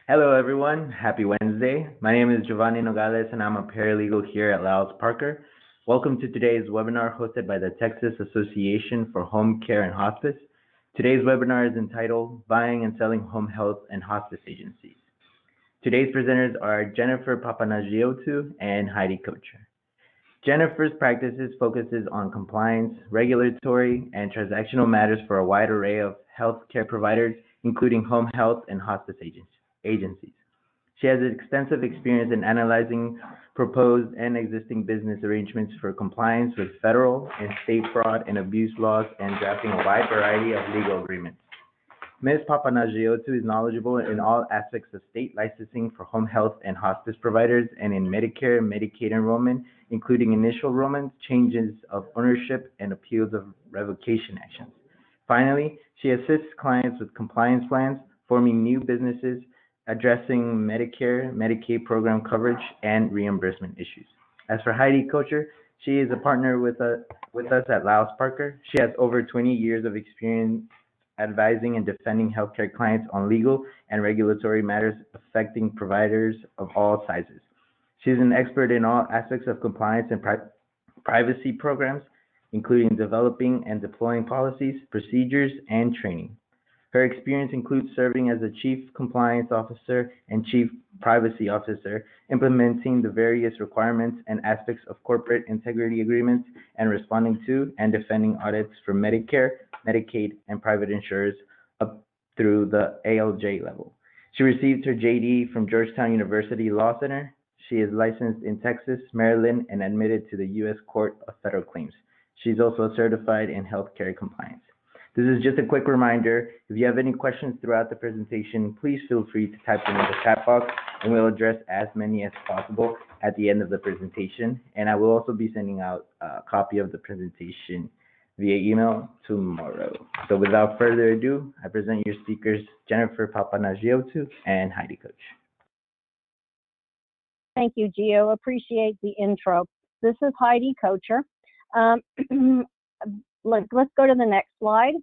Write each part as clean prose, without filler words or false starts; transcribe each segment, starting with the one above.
Hello, everyone. Happy Wednesday. My name is Giovanni Nogales, and I'm a paralegal here at Laos Parker. Welcome to today's webinar hosted by the Texas Association for Home Care and Hospice. Today's webinar is entitled Buying and Selling Home Health and Hospice Agencies. Today's presenters are Jennifer Papapanagiotou and Heidi Kocher. Jennifer's practices focuses on compliance, regulatory, and transactional matters for a wide array of healthcare providers, including home health and hospice agencies. She has extensive experience in analyzing proposed and existing business arrangements for compliance with federal and state fraud and abuse laws and drafting a wide variety of legal agreements. Ms. Papapanagiotou is knowledgeable in all aspects of state licensing for home health and hospice providers and in Medicare and Medicaid enrollment, including initial enrollment, changes of ownership, and appeals of revocation actions. Finally, she assists clients with compliance plans, forming new businesses, addressing Medicare, Medicaid program coverage, and reimbursement issues. As for Heidi Kocher, she is a partner with us at Laos Parker. She has over 20 years of experience advising and defending healthcare clients on legal and regulatory matters affecting providers of all sizes. She is an expert in all aspects of compliance and privacy programs, including developing and deploying policies, procedures, and training. Her experience includes serving as a Chief Compliance Officer and Chief Privacy Officer, implementing the various requirements and aspects of corporate integrity agreements, and responding to and defending audits for Medicare, Medicaid, and private insurers up through the ALJ level. She received her JD from Georgetown University Law Center. She is licensed in Texas, Maryland, and admitted to the U.S. Court of Federal Claims. She's also certified in healthcare compliance. This is just a quick reminder. If you have any questions throughout the presentation, please feel free to type them in the chat box, and we'll address as many as possible at the end of the presentation. And I will also be sending out a copy of the presentation via email tomorrow. So without further ado, I present your speakers, Jennifer Papapanagiotou and Heidi Kocher. Thank you, Gio. Appreciate the intro. This is Heidi Kocher. Let's go to the next slide.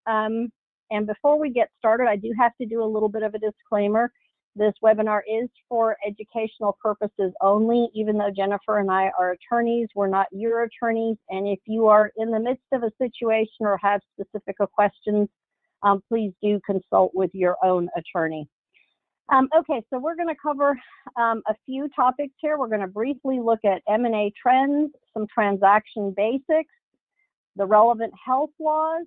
And before we get started, I do have to do a little bit of a disclaimer. This webinar is for educational purposes only. Even though Jennifer and I are attorneys, we're not your attorneys. And if you are in the midst of a situation or have specific questions, please do consult with your own attorney. Okay, so we're going to cover a few topics here. We're going to briefly look at M&A trends, some transaction basics, the relevant health laws,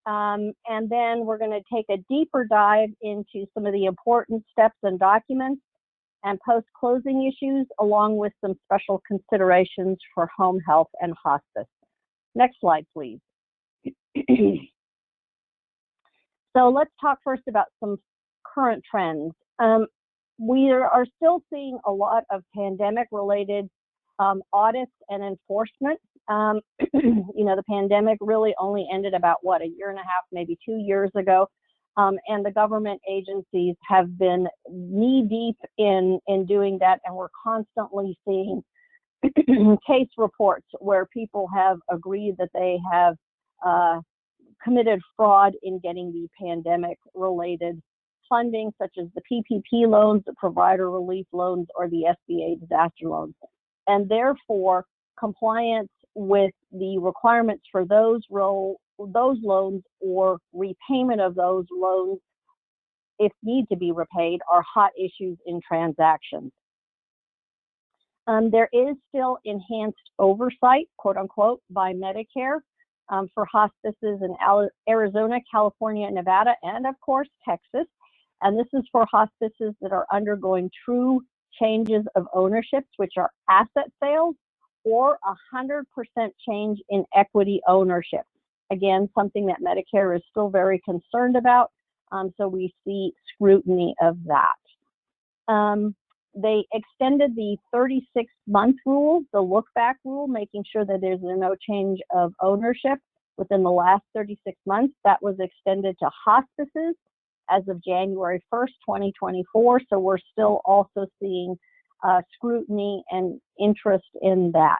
and then we're going to take a deeper dive into some of the important steps and documents and post-closing issues, along with some special considerations for home health and hospice. Next slide, please. So let's talk first about some current trends. We are still seeing a lot of pandemic-related audits and enforcement. You know, the pandemic really only ended about, a year and a half, maybe 2 years ago. And the government agencies have been knee-deep in doing that, and we're constantly seeing case reports where people have agreed that they have committed fraud in getting the pandemic-related funding, such as the PPP loans, the provider relief loans, or the SBA disaster loans. And therefore, compliance with the requirements for those loans or repayment of those loans, if need to be repaid, are hot issues in transactions. There is still enhanced oversight, quote unquote, by Medicare for hospices in Arizona, California, Nevada, and of course, Texas. And this is for hospices that are undergoing true changes of ownerships, which are asset sales, or 100% change in equity ownership. Again, something that Medicare is still very concerned about, so we see scrutiny of that. They extended the 36-month rule, the look-back rule, making sure that there's no change of ownership within the last 36 months. That was extended to hospices as of January 1st, 2024, so we're still also seeing scrutiny and interest in that.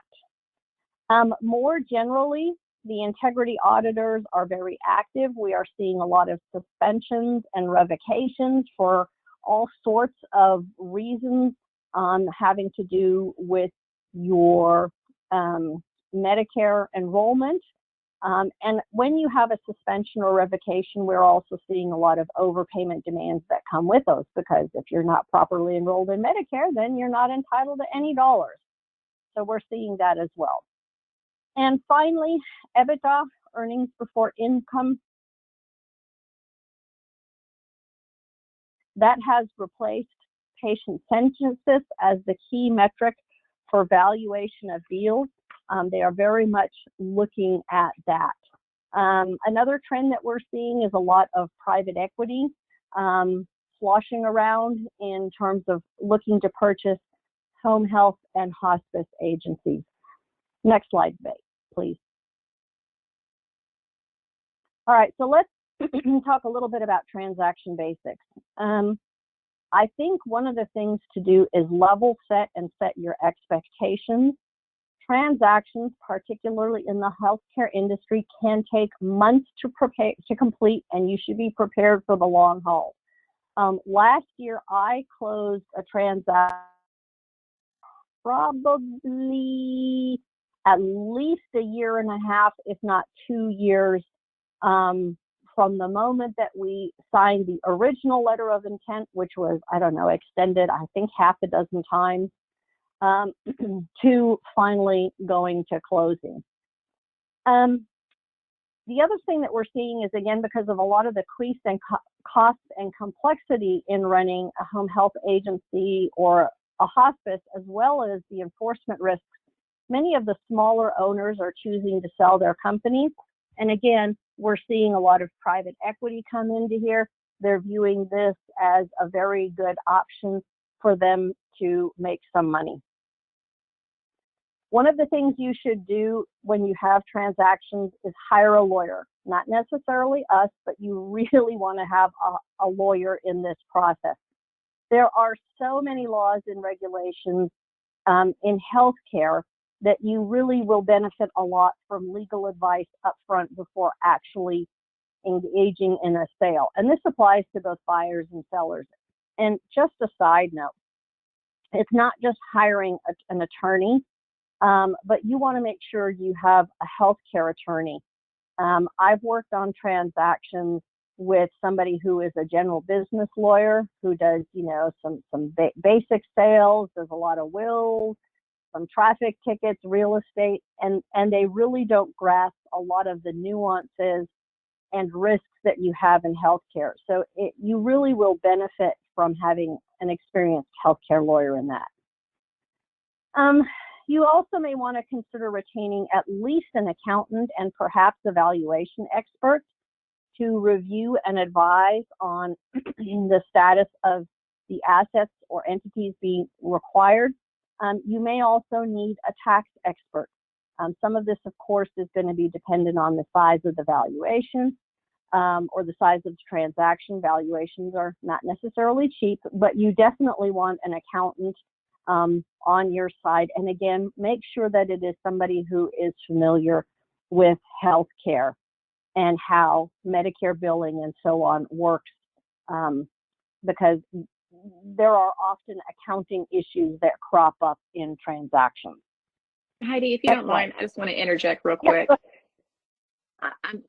More generally, the integrity auditors are very active. We are seeing a lot of suspensions and revocations for all sorts of reasons having to do with your Medicare enrollment. And when you have a suspension or revocation, we're also seeing a lot of overpayment demands that come with those, because if you're not properly enrolled in Medicare, then you're not entitled to any dollars. So we're seeing that as well. And finally, EBITDA, earnings before income. That has replaced patient census as the key metric for valuation of deals. They are very much looking at that. Another trend that we're seeing is a lot of private equity sloshing around in terms of looking to purchase home health and hospice agencies. Next slide, please. All right, so let's talk a little bit about transaction basics. I think one of the things to do is level set and set your expectations. Transactions, particularly in the healthcare industry, can take months to complete, and you should be prepared for the long haul. Last year, I closed a transaction probably at least a year and a half, if not 2 years, from the moment that we signed the original letter of intent, which was, I don't know, extended, I think, half a dozen times, to finally going to closing. The other thing that we're seeing is, again, because of a lot of the increase in costs and complexity in running a home health agency or a hospice, as well as the enforcement risks, many of the smaller owners are choosing to sell their companies. And again, we're seeing a lot of private equity come into here. They're viewing this as a very good option for them to make some money. One of the things you should do when you have transactions is hire a lawyer. Not necessarily us, but you really want to have a lawyer in this process. There are so many laws and regulations in healthcare that you really will benefit a lot from legal advice up front before actually engaging in a sale. And this applies to both buyers and sellers. And just a side note, it's not just hiring an attorney, but you want to make sure you have a healthcare attorney. I've worked on transactions with somebody who is a general business lawyer who does, you know, some basic sales, does a lot of wills, some traffic tickets, real estate, and they really don't grasp a lot of the nuances and risks that you have in healthcare. So you really will benefit from having an experienced healthcare lawyer in that. You also may want to consider retaining at least an accountant and perhaps a valuation expert to review and advise on the status of the assets or entities being required. You may also need a tax expert. Some of this, of course, is going to be dependent on the size of the valuation or the size of the transaction. Valuations are not necessarily cheap, but you definitely want an accountant on your side. And again, make sure that it is somebody who is familiar with healthcare and how Medicare billing and so on works, because there are often accounting issues that crop up in transactions. Heidi, if you don't mind, I just want to interject real quick.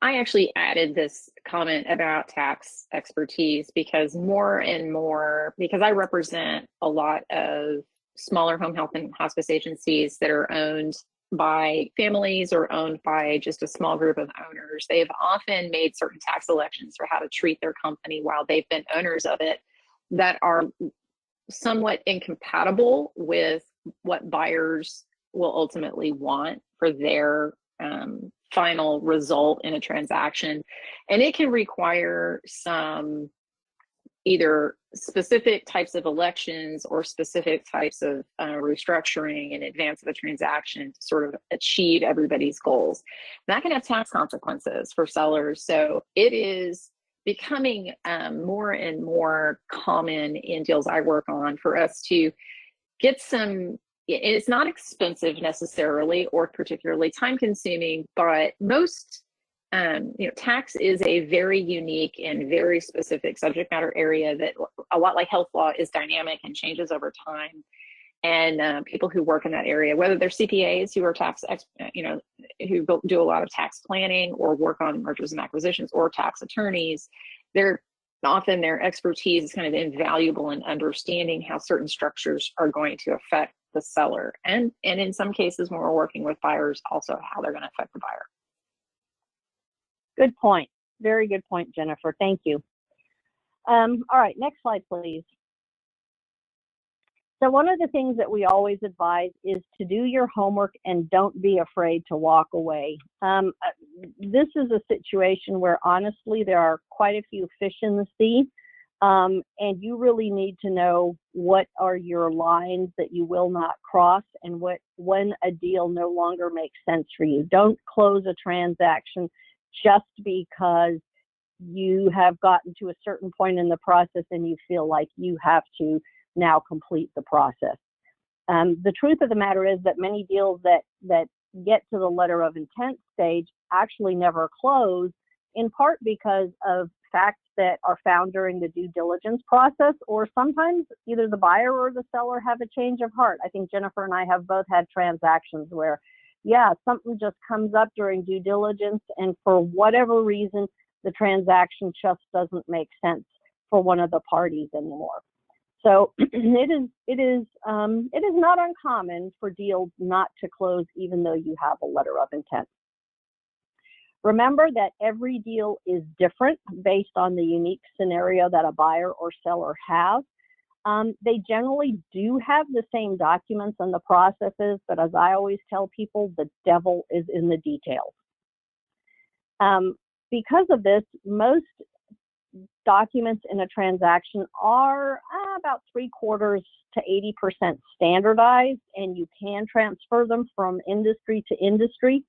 I actually added this comment about tax expertise because more and more, because I represent a lot of smaller home health and hospice agencies that are owned by families or owned by just a small group of owners. They have often made certain tax elections for how to treat their company while they've been owners of it that are somewhat incompatible with what buyers will ultimately want for their final result in a transaction. And it can require some either specific types of elections or specific types of restructuring in advance of a transaction to sort of achieve everybody's goals. And that can have tax consequences for sellers. So it is becoming more and more common in deals I work on for us to get some. It's not expensive necessarily or particularly time consuming, but most tax is a very unique and very specific subject matter area that a lot like health law is dynamic and changes over time. And people who work in that area, whether they're CPAs who are who do a lot of tax planning or work on mergers and acquisitions, or tax attorneys, often their expertise is kind of invaluable in understanding how certain structures are going to affect the seller. And in some cases, when we're working with buyers, also how they're going to affect the buyer. Good point. Very good point, Jennifer. Thank you. All right, next slide, please. So one of the things that we always advise is to do your homework and don't be afraid to walk away. This is a situation where honestly there are quite a few fish in the sea, and you really need to know what are your lines that you will not cross and when a deal no longer makes sense for you. Don't close a transaction just because you have gotten to a certain point in the process and you feel like you have to now complete the process. The truth of the matter is that many deals that get to the letter of intent stage actually never close, in part because of facts that are found during the due diligence process, or sometimes either the buyer or the seller have a change of heart. I think Jennifer and I have both had transactions where, yeah, something just comes up during due diligence, and for whatever reason, the transaction just doesn't make sense for one of the parties anymore. So it is not uncommon for deals not to close even though you have a letter of intent. Remember that every deal is different based on the unique scenario that a buyer or seller has. They generally do have the same documents and the processes, but as I always tell people, the devil is in the details. Because of this, most documents in a transaction are about 3/4 to 80% standardized, and you can transfer them from industry to industry.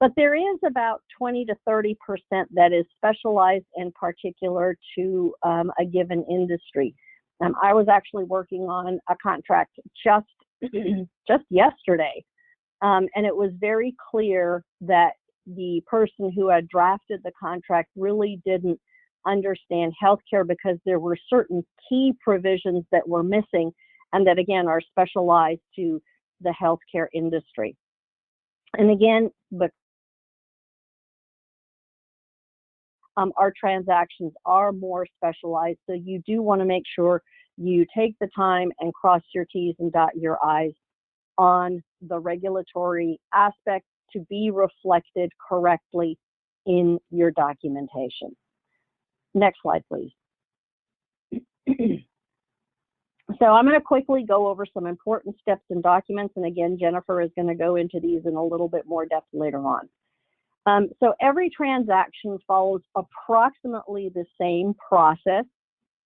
But there is about 20 to 30% that is specialized and particular to a given industry. I was actually working on a contract just yesterday, and it was very clear that the person who had drafted the contract really didn't understand healthcare, because there were certain key provisions that were missing and that again are specialized to the healthcare industry. And again, our transactions are more specialized, so you do want to make sure you take the time and cross your T's and dot your I's on the regulatory aspects to be reflected correctly in your documentation. Next slide, please. So I'm going to quickly go over some important steps in documents, and again, Jennifer is going to go into these in a little bit more depth later on. So every transaction follows approximately the same process,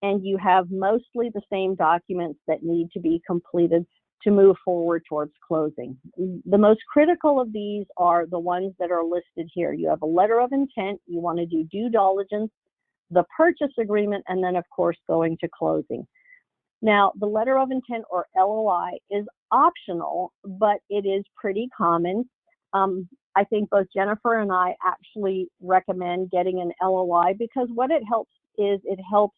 and you have mostly the same documents that need to be completed to move forward towards closing. The most critical of these are the ones that are listed here. You have a letter of intent, you want to do due diligence, the purchase agreement, and then of course going to closing. Now, the letter of intent, or LOI, is optional, but it is pretty common. I think both Jennifer and I actually recommend getting an LOI, because what it helps is it helps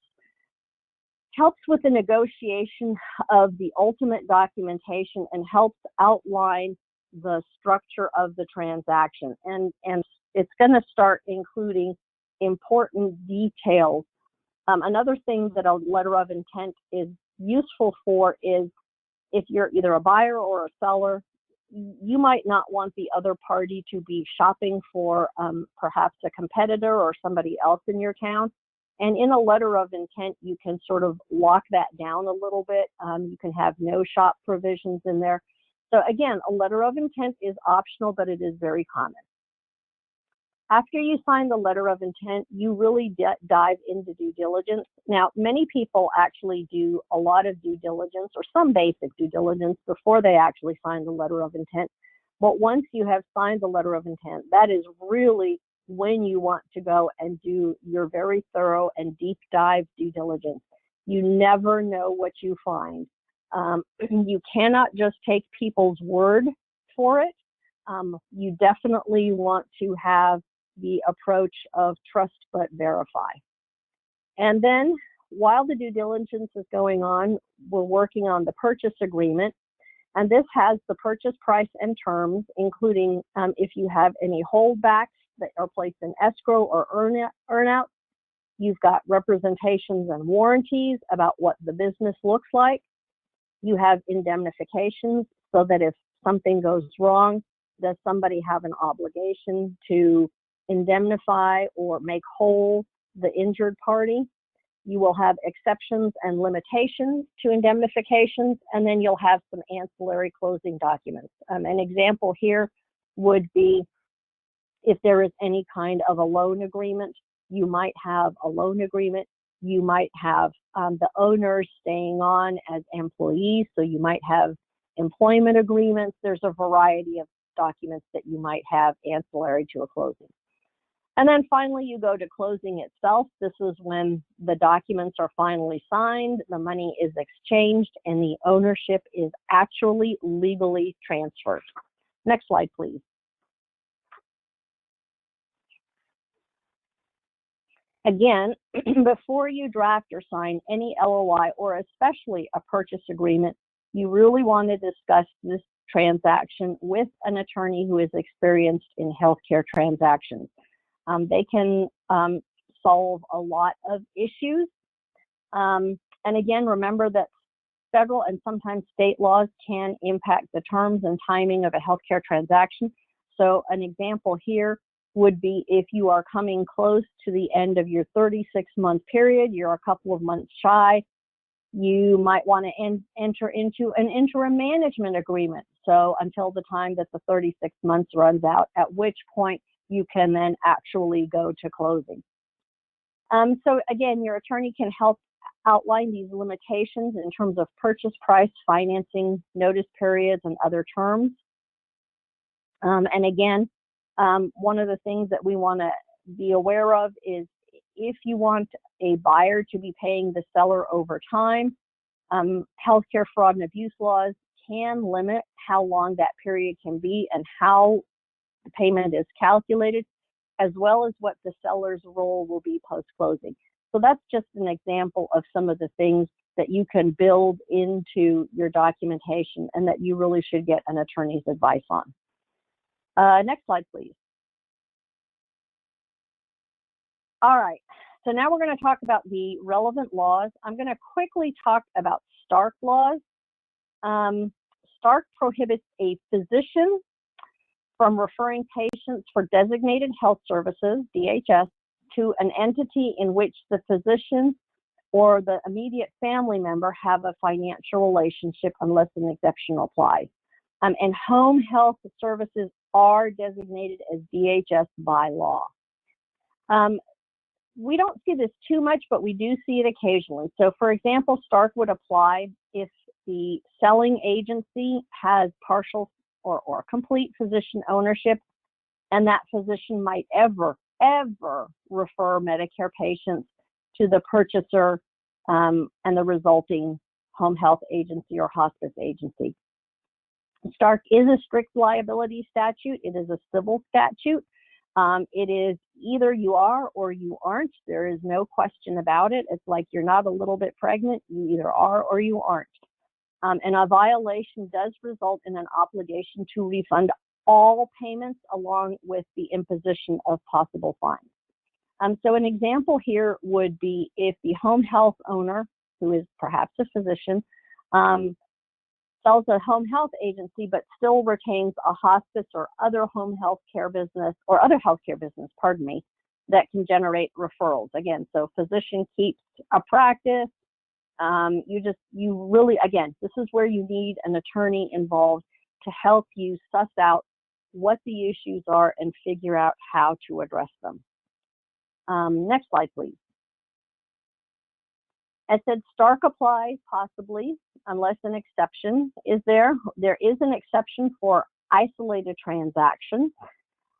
with the negotiation of the ultimate documentation and helps outline the structure of the transaction. And it's going to start including important details. Another thing that a letter of intent is useful for is if you're either a buyer or a seller, you might not want the other party to be shopping for perhaps a competitor or somebody else in your town. And in a letter of intent, you can sort of lock that down a little bit. You can have no shop provisions in there. So again, a letter of intent is optional, but it is very common. After you sign the letter of intent, you really dive into due diligence. Now, many people actually do a lot of due diligence or some basic due diligence before they actually sign the letter of intent. But once you have signed the letter of intent, that is really when you want to go and do your very thorough and deep dive due diligence. You never know what you find. You cannot just take people's word for it. You definitely want to have the approach of trust but verify. And then while the due diligence is going on, we're working on the purchase agreement. And this has the purchase price and terms, including if you have any holdbacks that are placed in escrow or earnout. You've got representations and warranties about what the business looks like. You have indemnifications so that if something goes wrong, does somebody have an obligation to indemnify or make whole the injured party? You will have exceptions and limitations to indemnifications, and then you'll have some ancillary closing documents. An example here would be if there is any kind of a loan agreement, you might have a loan agreement. You might have the owners staying on as employees, so you might have employment agreements. There's a variety of documents that you might have ancillary to a closing. And then finally, you go to closing itself. This is when the documents are finally signed, the money is exchanged, and the ownership is actually legally transferred. Next slide, please. Again, before you draft or sign any LOI, or especially a purchase agreement, you really want to discuss this transaction with an attorney who is experienced in healthcare transactions. They can solve a lot of issues. And again, remember that federal and sometimes state laws can impact the terms and timing of a healthcare transaction. So an example here would be if you are coming close to the end of your 36-month period, you're a couple of months shy, you might want to enter into an interim management agreement. So until the time that the 36 months runs out, at which point you can then actually go to closing. So again, your attorney can help outline these limitations in terms of purchase price, financing, notice periods, and other terms. And again, one of the things that we want to be aware of is if you want a buyer to be paying the seller over time, healthcare fraud and abuse laws can limit how long that period can be and how the payment is calculated, as well as what the seller's role will be post-closing. So that's just an example of some of the things that you can build into your documentation and that you really should get an attorney's advice on. Next slide, please. All right, so now we're going to talk about the relevant laws. I'm going to quickly talk about Stark laws. Stark prohibits a physician from referring patients for designated health services, DHS, to an entity in which the physician or the immediate family member have a financial relationship unless an exception applies. And home health services are designated as DHS by law. We don't see this too much, but we do see it occasionally. So for example, Stark would apply if the selling agency has partial or complete physician ownership, and that physician might ever refer Medicare patients to the purchaser and the resulting home health agency or hospice agency. Stark is a strict liability statute. It is a civil statute. It is either you are or you aren't. There is no question about it. It's like you're not a little bit pregnant. You either are or you aren't. And a violation does result in an obligation to refund all payments along with the imposition of possible fines. So an example here would be if the home health owner, who is perhaps a physician, sells a home health agency but still retains a hospice or other home health care business or other healthcare business, pardon me, that can generate referrals. Again, so physician keeps a practice. You really, again, this is where you need an attorney involved to help you suss out what the issues are and figure out how to address them. Next slide, please. I said Stark applies possibly unless an exception is there. There is an exception for isolated transactions,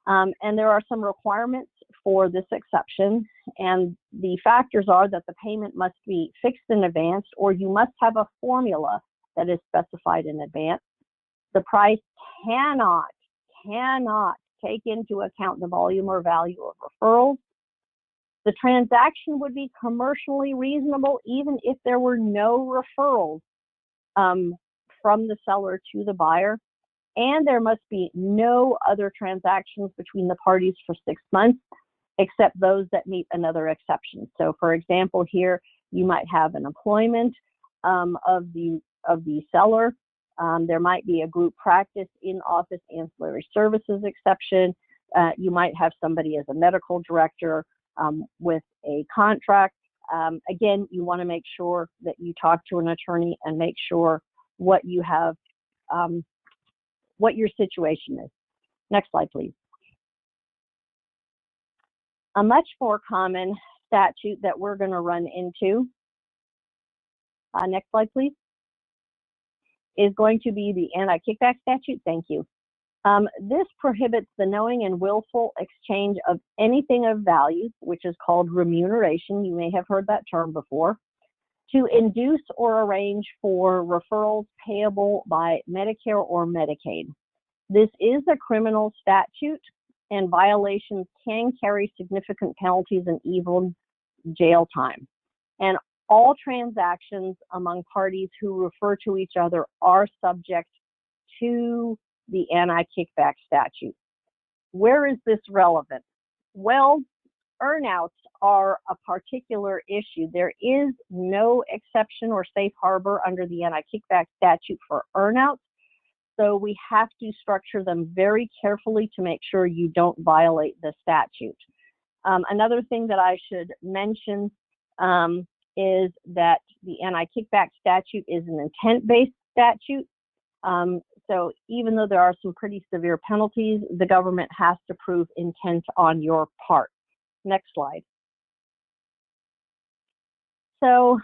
and there are some requirements for this exception, and the factors are that the payment must be fixed in advance, or you must have a formula that is specified in advance. The price cannot take into account the volume or value of referrals. The transaction would be commercially reasonable even if there were no referrals from the seller to the buyer, and there must be no other transactions between the parties for 6 months except those that meet another exception. So for example, here you might have an employment of the seller. There might be a group practice in office ancillary services exception. You might have somebody as a medical director with a contract. Again, you want to make sure that you talk to an attorney and make sure what you have, what your situation is. Next slide, please. A much more common statute that we're going to run into, next slide, please, is going to be the anti-kickback statute. Thank you. This prohibits the knowing and willful exchange of anything of value, which is called remuneration. You may have heard that term before, to induce or arrange for referrals payable by Medicare or Medicaid. This is a criminal statute, and violations can carry significant penalties and even jail time. And all transactions among parties who refer to each other are subject to the anti-kickback statute. Where is this relevant? Well, earnouts are a particular issue. There is no exception or safe harbor under the anti-kickback statute for earnouts, so we have to structure them very carefully to make sure you don't violate the statute. Another thing that I should mention is that the anti-kickback statute is an intent-based statute. So even though there are some pretty severe penalties, the government has to prove intent on your part. Next slide. So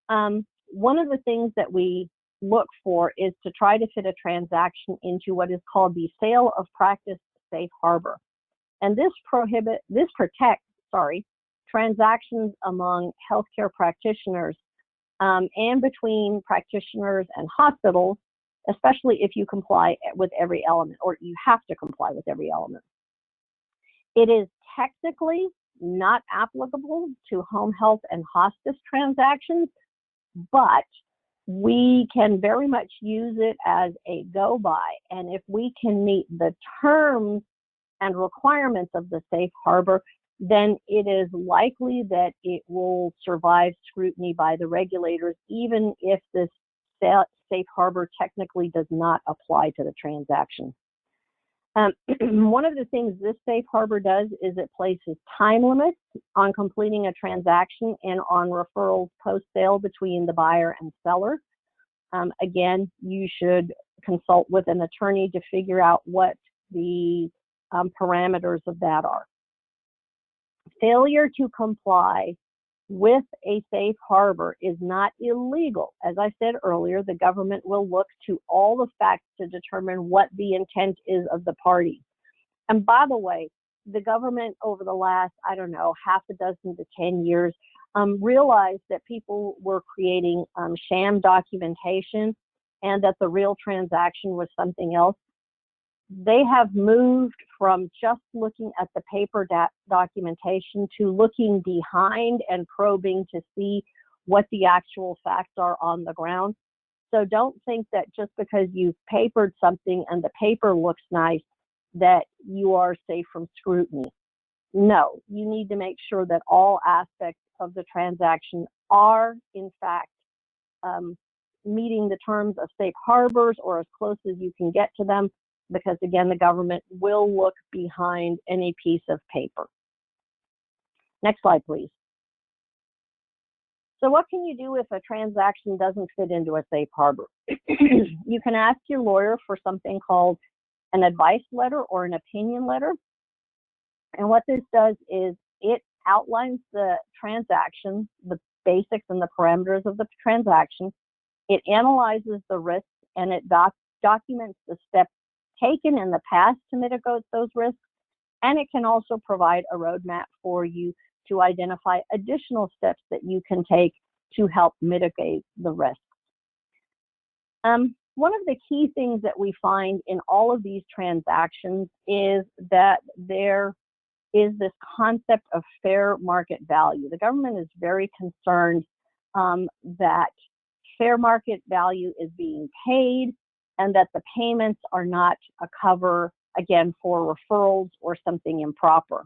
one of the things that we look for is to try to fit a transaction into what is called the sale of practice safe harbor. And this protects transactions among healthcare practitioners and between practitioners and hospitals, especially if you comply with every element, or you have to comply with every element. It is technically not applicable to home health and hospice transactions, but we can very much use it as a go-by. And if we can meet the terms and requirements of the safe harbor, then it is likely that it will survive scrutiny by the regulators, even if this safe harbor technically does not apply to the transaction. One of the things this safe harbor does is it places time limits on completing a transaction and on referrals post-sale between the buyer and seller. Again, you should consult with an attorney to figure out what the parameters of that are. Failure to comply with a safe harbor is not illegal. As I said earlier, the government will look to all the facts to determine what the intent is of the parties. And by the way, the government over the last, I don't know, half a dozen to 10 years realized that people were creating sham documentation and that the real transaction was something else. They have moved from just looking at the paper documentation to looking behind and probing to see what the actual facts are on the ground. So don't think that just because you've papered something and the paper looks nice that you are safe from scrutiny. No, you need to make sure that all aspects of the transaction are in fact meeting the terms of safe harbors or as close as you can get to them, because again, the government will look behind any piece of paper. Next slide, please. So what can you do if a transaction doesn't fit into a safe harbor? You can ask your lawyer for something called an advice letter or an opinion letter. And what this does is it outlines the transaction, the basics and the parameters of the transaction. It analyzes the risks and it documents the steps taken in the past to mitigate those risks, and it can also provide a roadmap for you to identify additional steps that you can take to help mitigate the risks. One of the key things that we find in all of these transactions is that there is this concept of fair market value. The government is very concerned that fair market value is being paid and that the payments are not a cover, again, for referrals or something improper.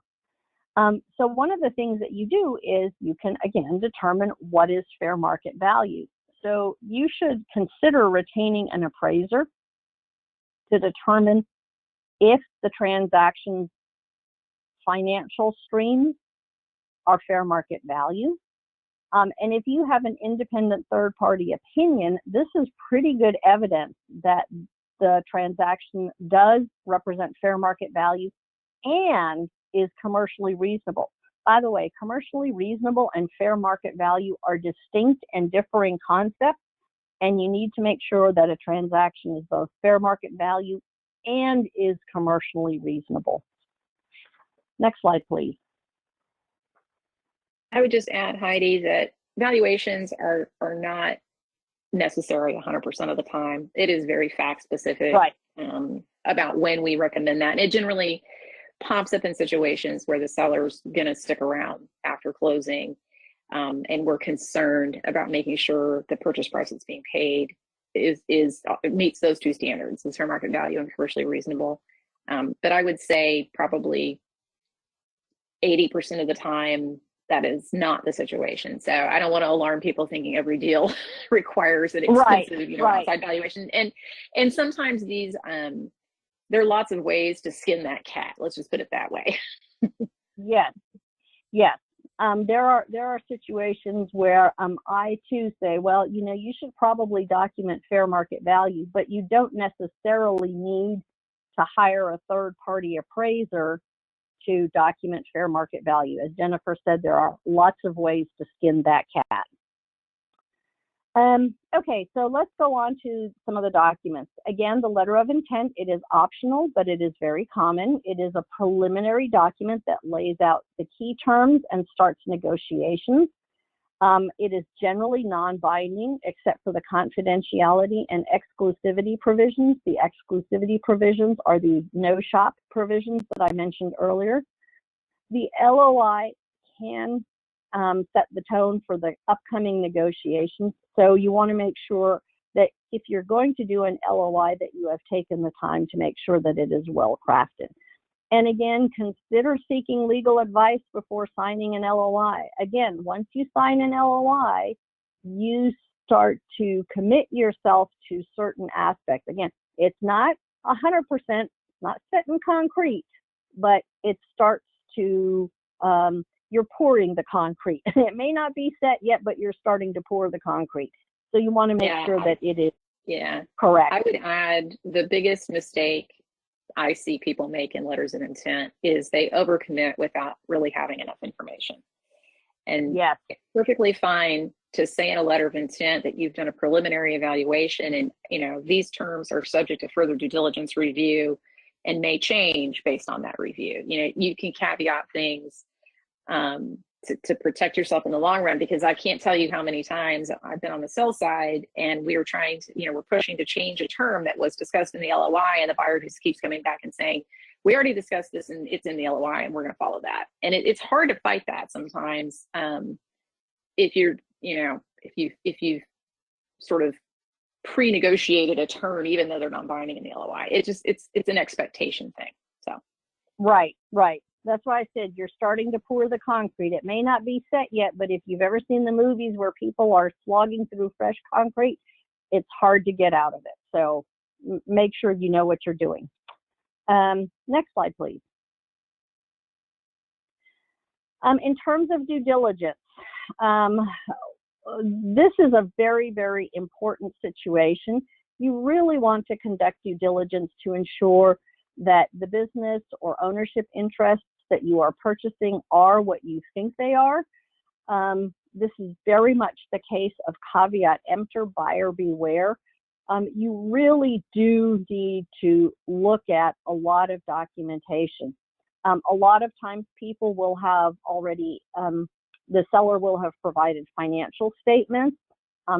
So one of the things that you do is you can, again, determine what is fair market value. So you should consider retaining an appraiser to determine if the transaction's financial streams are fair market value. And if you have an independent third-party opinion, this is pretty good evidence that the transaction does represent fair market value and is commercially reasonable. By the way, commercially reasonable and fair market value are distinct and differing concepts, and you need to make sure that a transaction is both fair market value and is commercially reasonable. Next slide, please. I would just add, Heidi, that valuations are not necessary 100% of the time. It is very fact specific, right, about when we recommend that. And it generally pops up in situations where the seller's going to stick around after closing, and we're concerned about making sure the purchase price that's being paid meets those two standards, is fair market value and commercially reasonable. But I would say probably 80% of the time that is not the situation. So I don't want to alarm people thinking every deal requires an expensive, outside valuation. And sometimes these, there are lots of ways to skin that cat. Let's just put it that way. Yes. There are situations where I too say, well, you should probably document fair market value, but you don't necessarily need to hire a third-party appraiser to document fair market value. As Jennifer said, there are lots of ways to skin that cat. Okay, so let's go on to some of the documents. Again, the letter of intent, it is optional, but it is very common. It is a preliminary document that lays out the key terms and starts negotiations. It is generally non-binding except for the confidentiality and exclusivity provisions. The exclusivity provisions are the no-shop provisions that I mentioned earlier. The LOI can set the tone for the upcoming negotiations. So you want to make sure that if you're going to do an LOI, that you have taken the time to make sure that it is well crafted. And again, consider seeking legal advice before signing an LOI. Again, once you sign an LOI, you start to commit yourself to certain aspects. Again, it's not 100%, not set in concrete, but it starts to, you're pouring the concrete. It may not be set yet, but you're starting to pour the concrete. So you want to make sure that it is correct. I would add the biggest mistake I see people make in letters of intent is they overcommit without really having enough information. And it's perfectly fine to say in a letter of intent that you've done a preliminary evaluation and these terms are subject to further due diligence review and may change based on that review. You can caveat things to protect yourself in the long run, because I can't tell you how many times I've been on the sell side and we were trying to, we're pushing to change a term that was discussed in the LOI, and the buyer just keeps coming back and saying, we already discussed this and it's in the LOI and we're going to follow that. And it's hard to fight that sometimes. If you're, if you've sort of pre-negotiated a term, even though they're not binding in the LOI, it's an expectation thing. So. Right. That's why I said you're starting to pour the concrete. It may not be set yet, but if you've ever seen the movies where people are slogging through fresh concrete, it's hard to get out of it. So make sure you know what you're doing. Next slide, please. In terms of due diligence, this is a very, very important situation. You really want to conduct due diligence to ensure that the business or ownership interests that you are purchasing are what you think they are. This is very much the case of caveat emptor, buyer beware. You really do need to look at a lot of documentation. A lot of times people will have already, the seller will have provided financial statements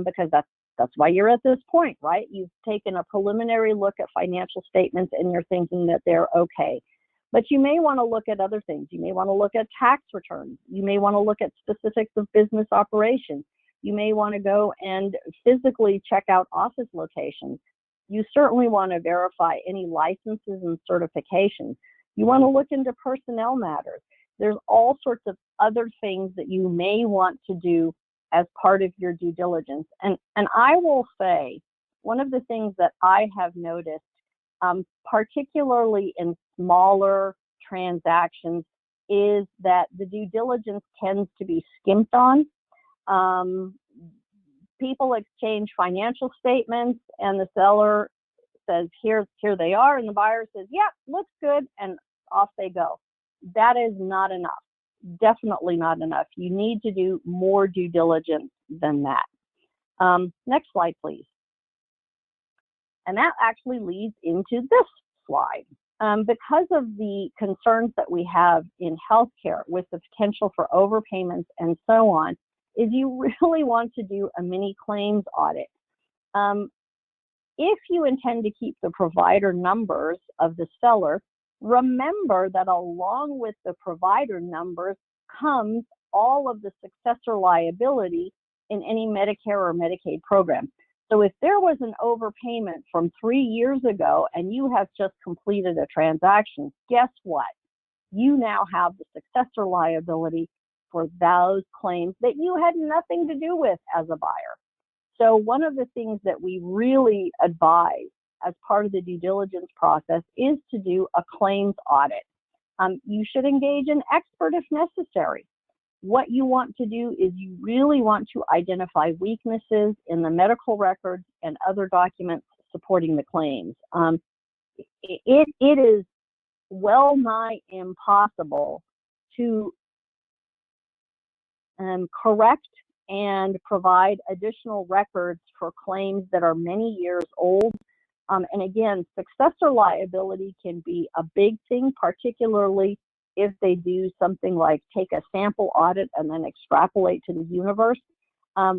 because that's why you're at this point, right? You've taken a preliminary look at financial statements and you're thinking that they're okay. But you may want to look at other things. You may want to look at tax returns. You may want to look at specifics of business operations. You may want to go and physically check out office locations. You certainly want to verify any licenses and certifications. You want to look into personnel matters. There's all sorts of other things that you may want to do as part of your due diligence. And I will say, one of the things that I have noticed, particularly in smaller transactions, is that the due diligence tends to be skimped on. People exchange financial statements and the seller says, here they are, and the buyer says, yeah, looks good, and off they go. That is not enough. Definitely not enough. You need to do more due diligence than that. Next slide, please. And that actually leads into this slide. Because of the concerns that we have in healthcare with the potential for overpayments and so on, is you really want to do a mini claims audit. If you intend to keep the provider numbers of the seller, remember that along with the provider numbers comes all of the successor liability in any Medicare or Medicaid program. So if there was an overpayment from 3 years ago and you have just completed a transaction, guess what? You now have the successor liability for those claims that you had nothing to do with as a buyer. So one of the things that we really advise as part of the due diligence process is to do a claims audit. You should engage an expert if necessary. What you want to do is you really want to identify weaknesses in the medical records and other documents supporting the claims. It is well nigh impossible to correct and provide additional records for claims that are many years old. And again, successor liability can be a big thing, particularly if they do something like take a sample audit and then extrapolate to the universe.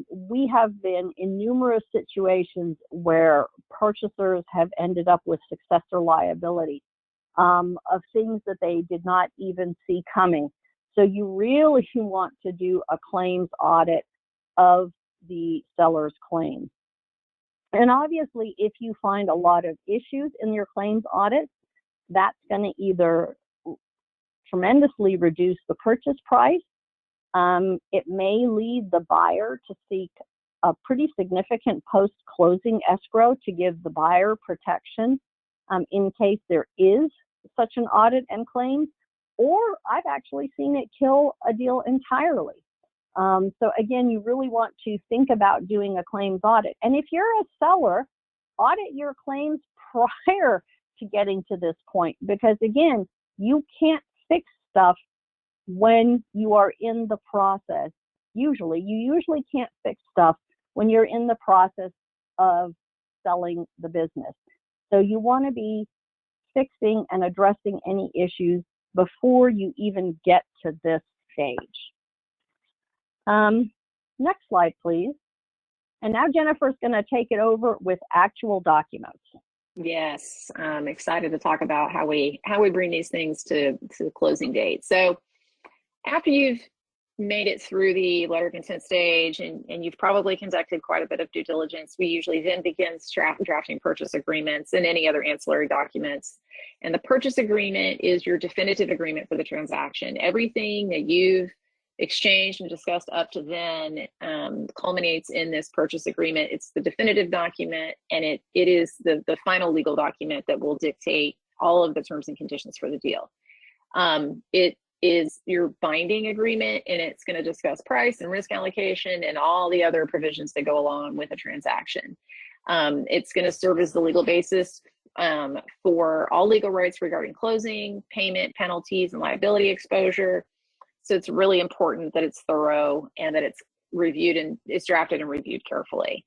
We have been in numerous situations where purchasers have ended up with successor liability of things that they did not even see coming. So you really want to do a claims audit of the seller's claims. And obviously, if you find a lot of issues in your claims audit, that's going to either tremendously reduce the purchase price. It may lead the buyer to seek a pretty significant post-closing escrow to give the buyer protection in case there is such an audit and claims, or I've actually seen it kill a deal entirely. So again, you really want to think about doing a claims audit. And if you're a seller, audit your claims prior to getting to this point, because again, you can't fix stuff when you are in the process. You usually can't fix stuff when you're in the process of selling the business. So you want to be fixing and addressing any issues before you even get to this stage. Next slide, please. And now Jennifer's going to take it over with actual documents. Yes, I'm excited to talk about how we bring these things to the closing date. So after you've made it through the letter of intent stage and you've probably conducted quite a bit of due diligence, we usually then begin drafting purchase agreements and any other ancillary documents. And the purchase agreement is your definitive agreement for the transaction. Everything that you've exchanged and discussed up to then culminates in this purchase agreement. It's the definitive document, and it is the final legal document that will dictate all of the terms and conditions for the deal. It is your binding agreement, and it's going to discuss price and risk allocation and all the other provisions that go along with a transaction. It's going to serve as the legal basis for all legal rights regarding closing, payment, penalties, and liability exposure. So it's really important that it's thorough and that it's reviewed and it's drafted and reviewed carefully.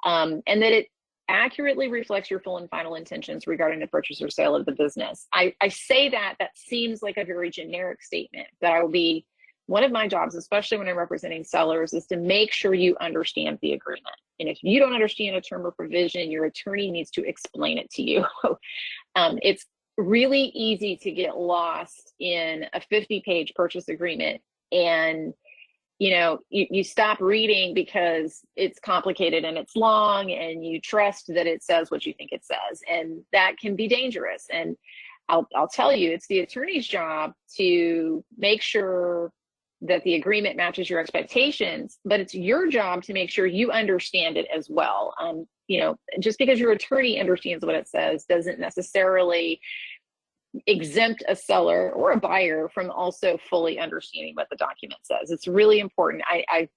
And that it accurately reflects your full and final intentions regarding the purchase or sale of the business. I say that seems like a very generic statement, that I will be, one of my jobs, especially when I'm representing sellers, is to make sure you understand the agreement. And if you don't understand a term or provision, your attorney needs to explain it to you. really easy to get lost in a 50-page purchase agreement, and you stop reading because it's complicated and it's long, and you trust that it says what you think it says, and that can be dangerous. And I'll tell you, it's the attorney's job to make sure that the agreement matches your expectations, but it's your job to make sure you understand it as well. Just because your attorney understands what it says doesn't necessarily exempt a seller or a buyer from also fully understanding what the document says. It's really important. I've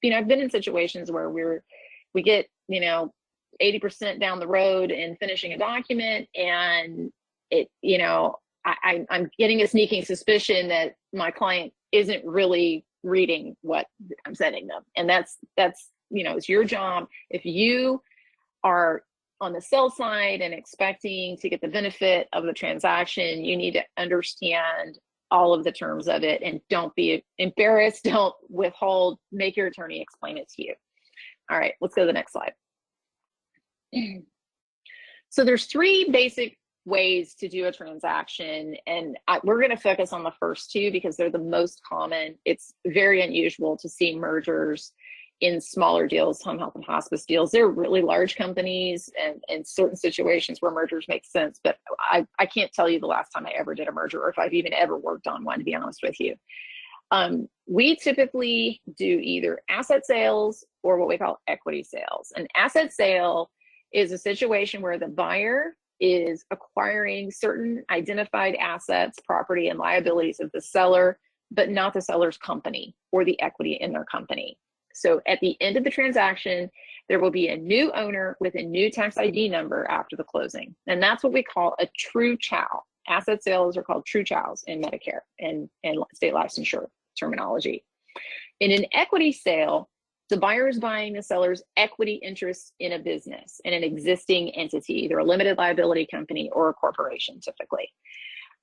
been in situations where we get 80% down the road in finishing a document, and I'm getting a sneaking suspicion that my client isn't really reading what I'm sending them, and that's it's your job. If you are on the sell side and expecting to get the benefit of the transaction, you need to understand all of the terms of it, and don't be embarrassed, don't withhold, make your attorney explain it to you. All right, let's go to the next slide. So there's 3 basic ways to do a transaction, and we're going to focus on the first 2 because they're the most common. It's very unusual to see mergers in smaller deals, home health and hospice deals. They're really large companies, and in certain situations where mergers make sense, but I can't tell you the last time I ever did a merger, or if I've even ever worked on one, to be honest with you. We typically do either asset sales or what we call equity sales. An asset sale is a situation where the buyer is acquiring certain identified assets, property, and liabilities of the seller, but not the seller's company or the equity in their company. So at the end of the transaction, there will be a new owner with a new tax ID number after the closing. And that's what we call a true chow. Asset sales are called true chows in Medicare and state licensure terminology. In an equity sale, the buyer is buying the seller's equity interest in a business, in an existing entity, either a limited liability company or a corporation typically.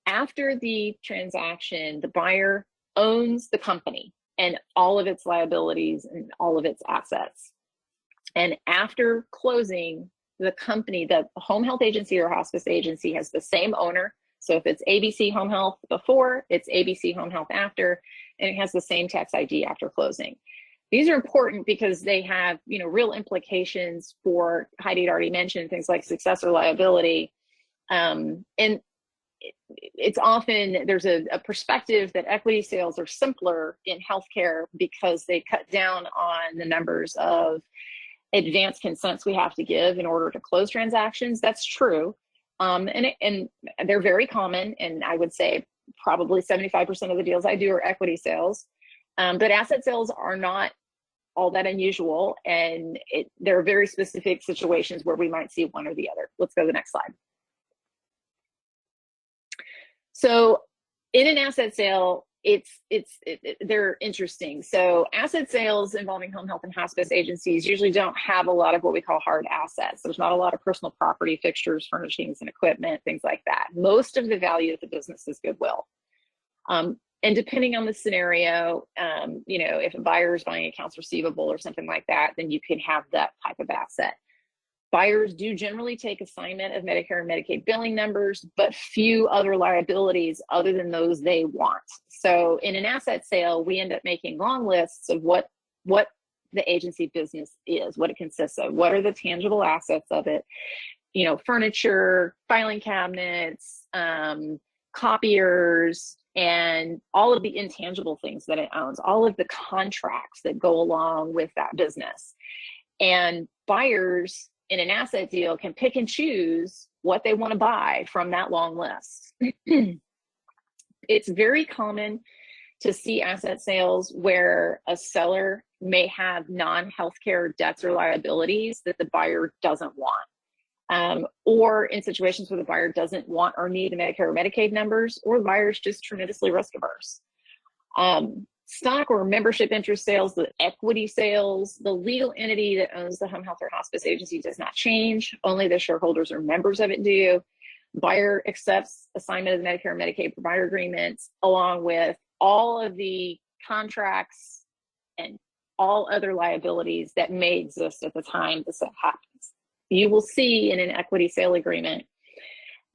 After the transaction, the buyer owns the company and all of its liabilities and all of its assets. And after closing, the company, the home health agency or hospice agency, has the same owner. So if it's ABC Home Health before, it's ABC Home Health after, and it has the same tax ID after closing. These are important because they have, real implications for, Heidi had already mentioned, things like successor liability. And it's often, there's a perspective that equity sales are simpler in healthcare because they cut down on the numbers of advance consents we have to give in order to close transactions. That's true. And they're very common. And I would say probably 75% of the deals I do are equity sales. But asset sales are not all that unusual. And there are very specific situations where we might see one or the other. Let's go to the next slide. So in an asset sale, they're interesting. So asset sales involving home health and hospice agencies usually don't have a lot of what we call hard assets. There's not a lot of personal property, fixtures, furnishings, and equipment, things like that. Most of the value of the business is goodwill. And depending on the scenario, if a buyer is buying accounts receivable or something like that, then you can have that type of asset. Buyers do generally take assignment of Medicare and Medicaid billing numbers, but few other liabilities other than those they want. So in an asset sale, we end up making long lists of what the agency business is, what it consists of, what are the tangible assets of it, furniture, filing cabinets, copiers, and all of the intangible things that it owns, all of the contracts that go along with that business. And buyers in an asset deal can pick and choose what they want to buy from that long list. It's very common to see asset sales where a seller may have non-healthcare debts or liabilities that the buyer doesn't want. Or in situations where the buyer doesn't want or need the Medicare or Medicaid numbers, or the buyer is just tremendously risk averse. Stock or membership interest sales, the equity sales, the legal entity that owns the home health or hospice agency does not change. Only the shareholders or members of it do. Buyer accepts assignment of the Medicare and Medicaid provider agreements, along with all of the contracts and all other liabilities that may exist at the time the sale happens. You will see in an equity sale agreement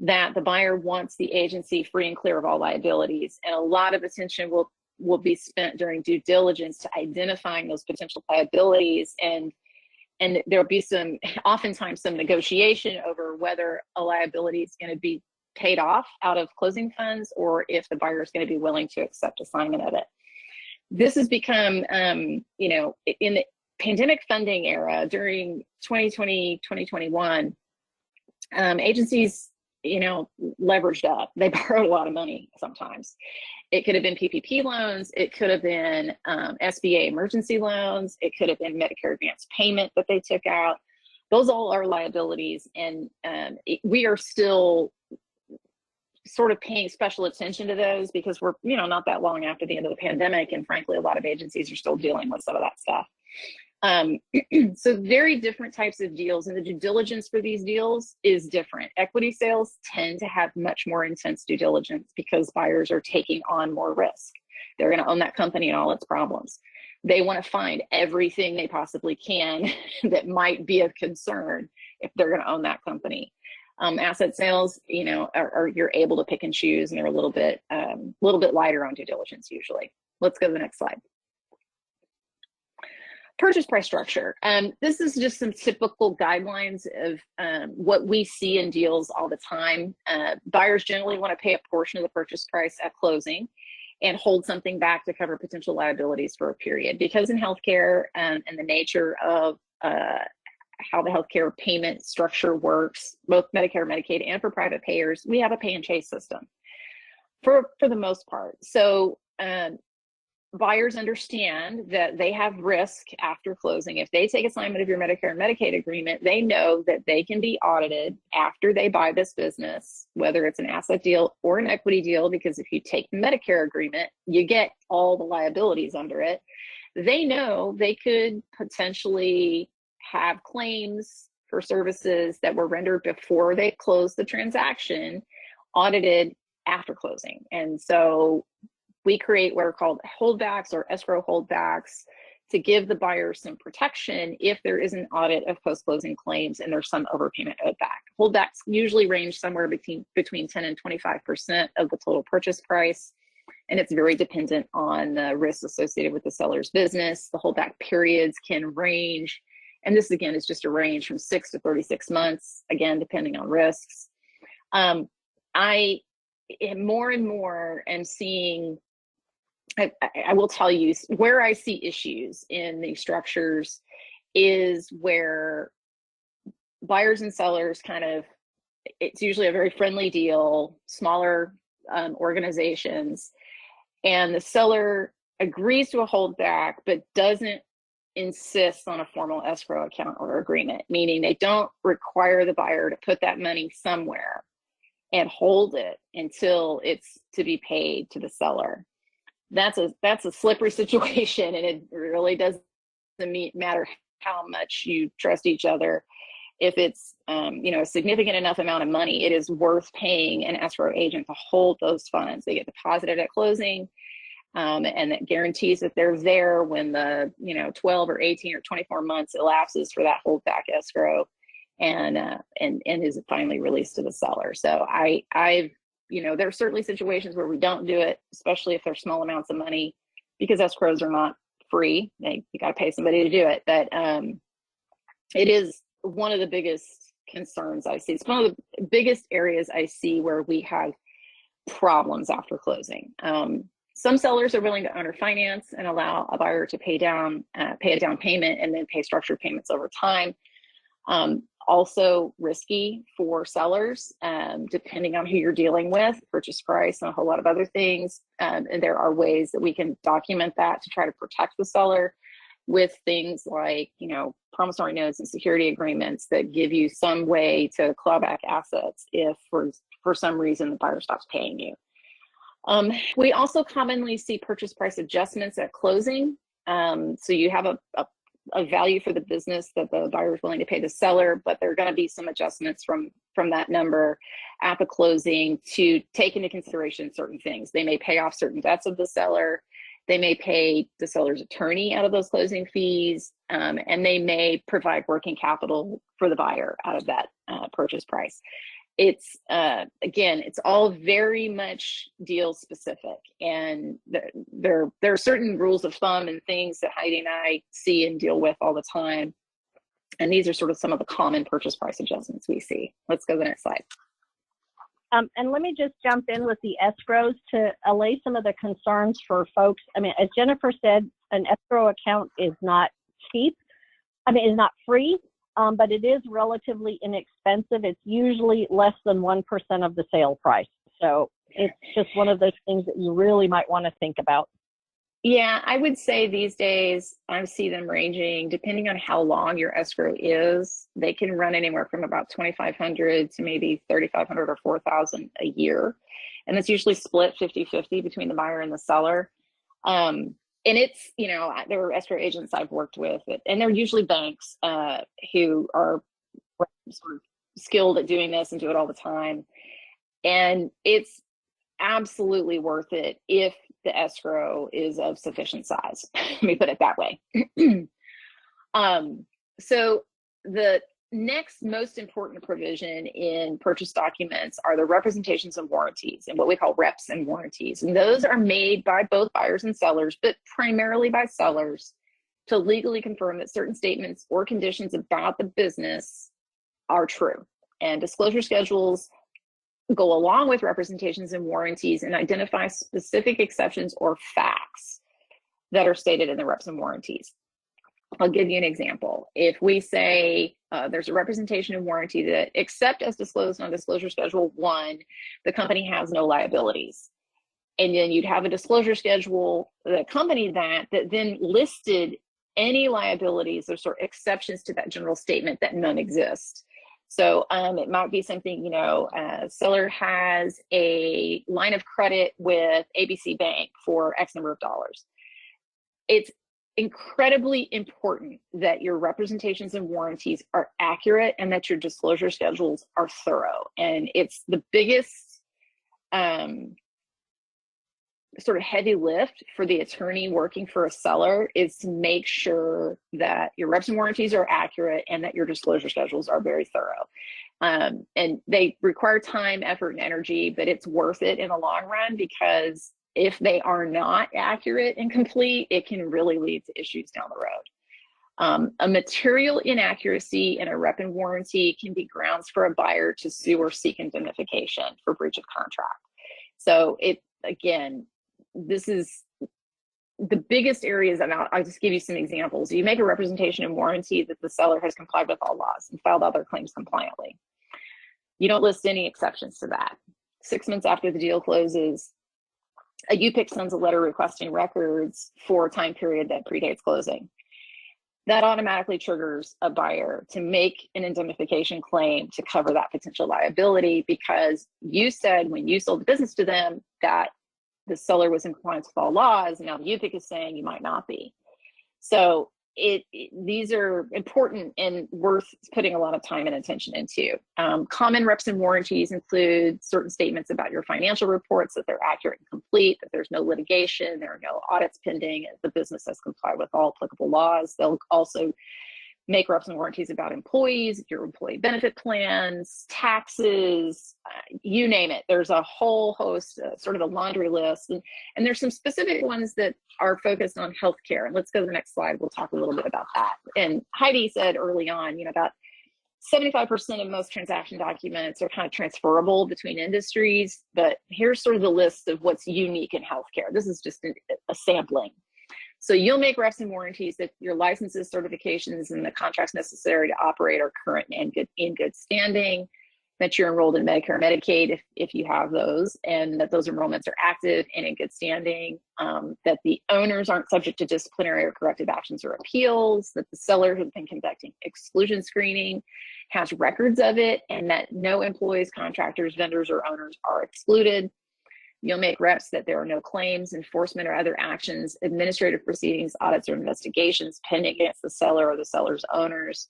that the buyer wants the agency free and clear of all liabilities. And a lot of attention will be spent during due diligence to identifying those potential liabilities, and there'll be oftentimes some negotiation over whether a liability is going to be paid off out of closing funds or if the buyer is going to be willing to accept assignment of it. This has become, you know, in the pandemic funding era during 2020, 2021, agencies, you know, leveraged up. They borrowed a lot of money sometimes. It could have been PPP loans. It could have been SBA emergency loans. It could have been Medicare advance payment that they took out. Those all are liabilities, and we are still sort of paying special attention to those because we're, you know, not that long after the end of the pandemic, and frankly, a lot of agencies are still dealing with some of that stuff. So very different types of deals, and the due diligence for these deals is different. Equity sales tend to have much more intense due diligence because buyers are taking on more risk. They're going to own that company and all its problems. They want to find everything they possibly can that might be of concern if they're going to own that company. Asset sales, you know, are you're able to pick and choose, and they're a little bit lighter on due diligence usually. Let's go to the next slide. Purchase price structure. This is just some typical guidelines of what we see in deals all the time. Buyers generally want to pay a portion of the purchase price at closing and hold something back to cover potential liabilities for a period. Because in healthcare and the nature of how the healthcare payment structure works, both Medicare, Medicaid, and for private payers, we have a pay and chase system for the most part. So buyers understand that they have risk after closing. If they take assignment of your Medicare and Medicaid agreement, they know that they can be audited after they buy this business, whether it's an asset deal or an equity deal, because if you take the Medicare agreement, you get all the liabilities under it. They know they could potentially have claims for services that were rendered before they closed the transaction audited after closing. And so we create what are called holdbacks or escrow holdbacks to give the buyer some protection if there is an audit of post-closing claims and there's some overpayment owed back. Holdbacks usually range somewhere between 10 and 25% of the total purchase price, and it's very dependent on the risks associated with the seller's business. The holdback periods can range, and this again is just a range from 6 to 36 months, again, depending on risks. I more and more am seeing, I will tell you, where I see issues in these structures is where buyers and sellers it's usually a very friendly deal, smaller organizations, and the seller agrees to a holdback but doesn't insist on a formal escrow account or agreement, meaning they don't require the buyer to put that money somewhere and hold it until it's to be paid to the seller. That's a slippery situation, and it really doesn't matter how much you trust each other. If it's a significant enough amount of money, it is worth paying an escrow agent to hold those funds. They get deposited at closing, and that guarantees that they're there when the 12 or 18 or 24 months elapses for that holdback escrow, and is finally released to the seller. So there are certainly situations where we don't do it, especially if they're small amounts of money, because escrows are not free. You got to pay somebody to do it. But it is one of the biggest concerns I see. It's one of the biggest areas I see where we have problems after closing. Some sellers are willing to owner finance and allow a buyer to pay a down payment and then pay structured payments over time. Also risky for sellers, depending on who you're dealing with, purchase price and a whole lot of other things. And there are ways that we can document that to try to protect the seller with things like, promissory notes and security agreements that give you some way to claw back assets if for some reason the buyer stops paying you. We also commonly see purchase price adjustments at closing. So you have a value for the business that the buyer is willing to pay the seller, but there are going to be some adjustments from that number at the closing to take into consideration certain things. They may pay off certain debts of the seller. They may pay the seller's attorney out of those closing fees, and they may provide working capital for the buyer out of that purchase price. it's again, it's all very much deal specific, and there are certain rules of thumb and things that Heidi and I see and deal with all the time, and these are sort of some of the common purchase price adjustments we see. Let's go to the next slide. And let me just jump in with the escrows to allay some of the concerns for folks. I mean, as Jennifer said, an escrow account is not cheap. I mean, it's not free, but it is relatively inexpensive. It's usually less than 1% of the sale price. So it's just one of those things that you really might want to think about. Yeah, I would say these days I see them ranging, depending on how long your escrow is, they can run anywhere from about $2,500 to maybe $3,500 or $4,000 a year. And it's usually split 50-50 between the buyer and the seller. And it's, you know, there are escrow agents I've worked with, and they're usually banks who are sort of skilled at doing this and do it all the time. And it's absolutely worth it if the escrow is of sufficient size. Let me put it that way. So the next most important provision in purchase documents are the representations and warranties, and what we call reps and warranties. And those are made by both buyers and sellers, but primarily by sellers, to legally confirm that certain statements or conditions about the business are true. And disclosure schedules go along with representations and warranties and identify specific exceptions or facts that are stated in the reps and warranties. I'll give you an example. If we say there's a representation and warranty that, except as disclosed on Disclosure Schedule 1, the company has no liabilities. And then you'd have a disclosure schedule that accompanied that then listed any liabilities or sort of exceptions to that general statement that none exist. So it might be something, you know, seller has a line of credit with ABC Bank for X number of dollars. It's incredibly important that your representations and warranties are accurate and that your disclosure schedules are thorough. And it's the biggest sort of heavy lift for the attorney working for a seller is to make sure that your reps and warranties are accurate and that your disclosure schedules are very thorough. And they require time, effort, and energy, but it's worth it in the long run, because if they are not accurate and complete, it can really lead to issues down the road. A material inaccuracy in a rep and warranty can be grounds for a buyer to sue or seek indemnification for breach of contract. So again, this is the biggest areas. I'll just give you some examples. You make a representation and warranty that the seller has complied with all laws and filed all their claims compliantly. You don't list any exceptions to that. 6 months after the deal closes, a UPIC sends a letter requesting records for a time period that predates closing. That automatically triggers a buyer to make an indemnification claim to cover that potential liability, because you said when you sold the business to them that the seller was in compliance with all laws, and now the UPIC is saying you might not be. So these are important and worth putting a lot of time and attention into. Common reps and warranties include certain statements about your financial reports, that they're accurate and complete, that there's no litigation, there are no audits pending, and the business has complied with all applicable laws. They'll also make reps and warranties about employees, your employee benefit plans, taxes, you name it. There's a whole host, sort of a laundry list. And there's some specific ones that are focused on healthcare. And let's go to the next slide. We'll talk a little bit about that. And Heidi said early on, you know, about 75% of most transaction documents are kind of transferable between industries, but here's sort of the list of what's unique in healthcare. This is just a sampling. So you'll make reps and warranties that your licenses, certifications, and the contracts necessary to operate are current and in good standing, that you're enrolled in Medicare and Medicaid if you have those, and that those enrollments are active and in good standing, that the owners aren't subject to disciplinary or corrective actions or appeals, that the seller who's been conducting exclusion screening has records of it, and that no employees, contractors, vendors, or owners are excluded. You'll make reps that there are no claims, enforcement, or other actions, administrative proceedings, audits, or investigations pending against the seller or the seller's owners.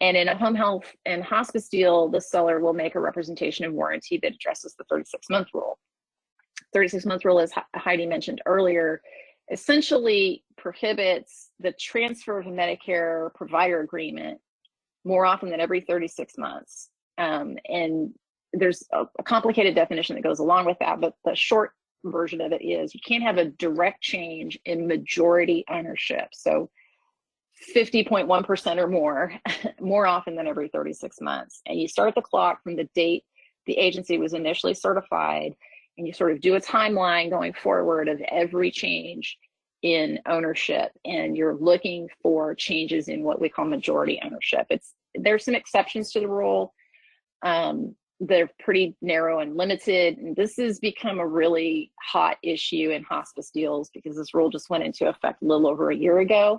And in a home health and hospice deal, the seller will make a representation and warranty that addresses the 36-month rule. 36-month rule, as Heidi mentioned earlier, essentially prohibits the transfer of a Medicare provider agreement more often than every 36 months. And there's a complicated definition that goes along with that, but the short version of it is you can't have a direct change in majority ownership. So 50.1% or more, more often than every 36 months. And you start the clock from the date the agency was initially certified, and you sort of do a timeline going forward of every change in ownership. And you're looking for changes in what we call majority ownership. There's some exceptions to the rule. They're pretty narrow and limited. And this has become a really hot issue in hospice deals because this rule just went into effect a little over a year ago.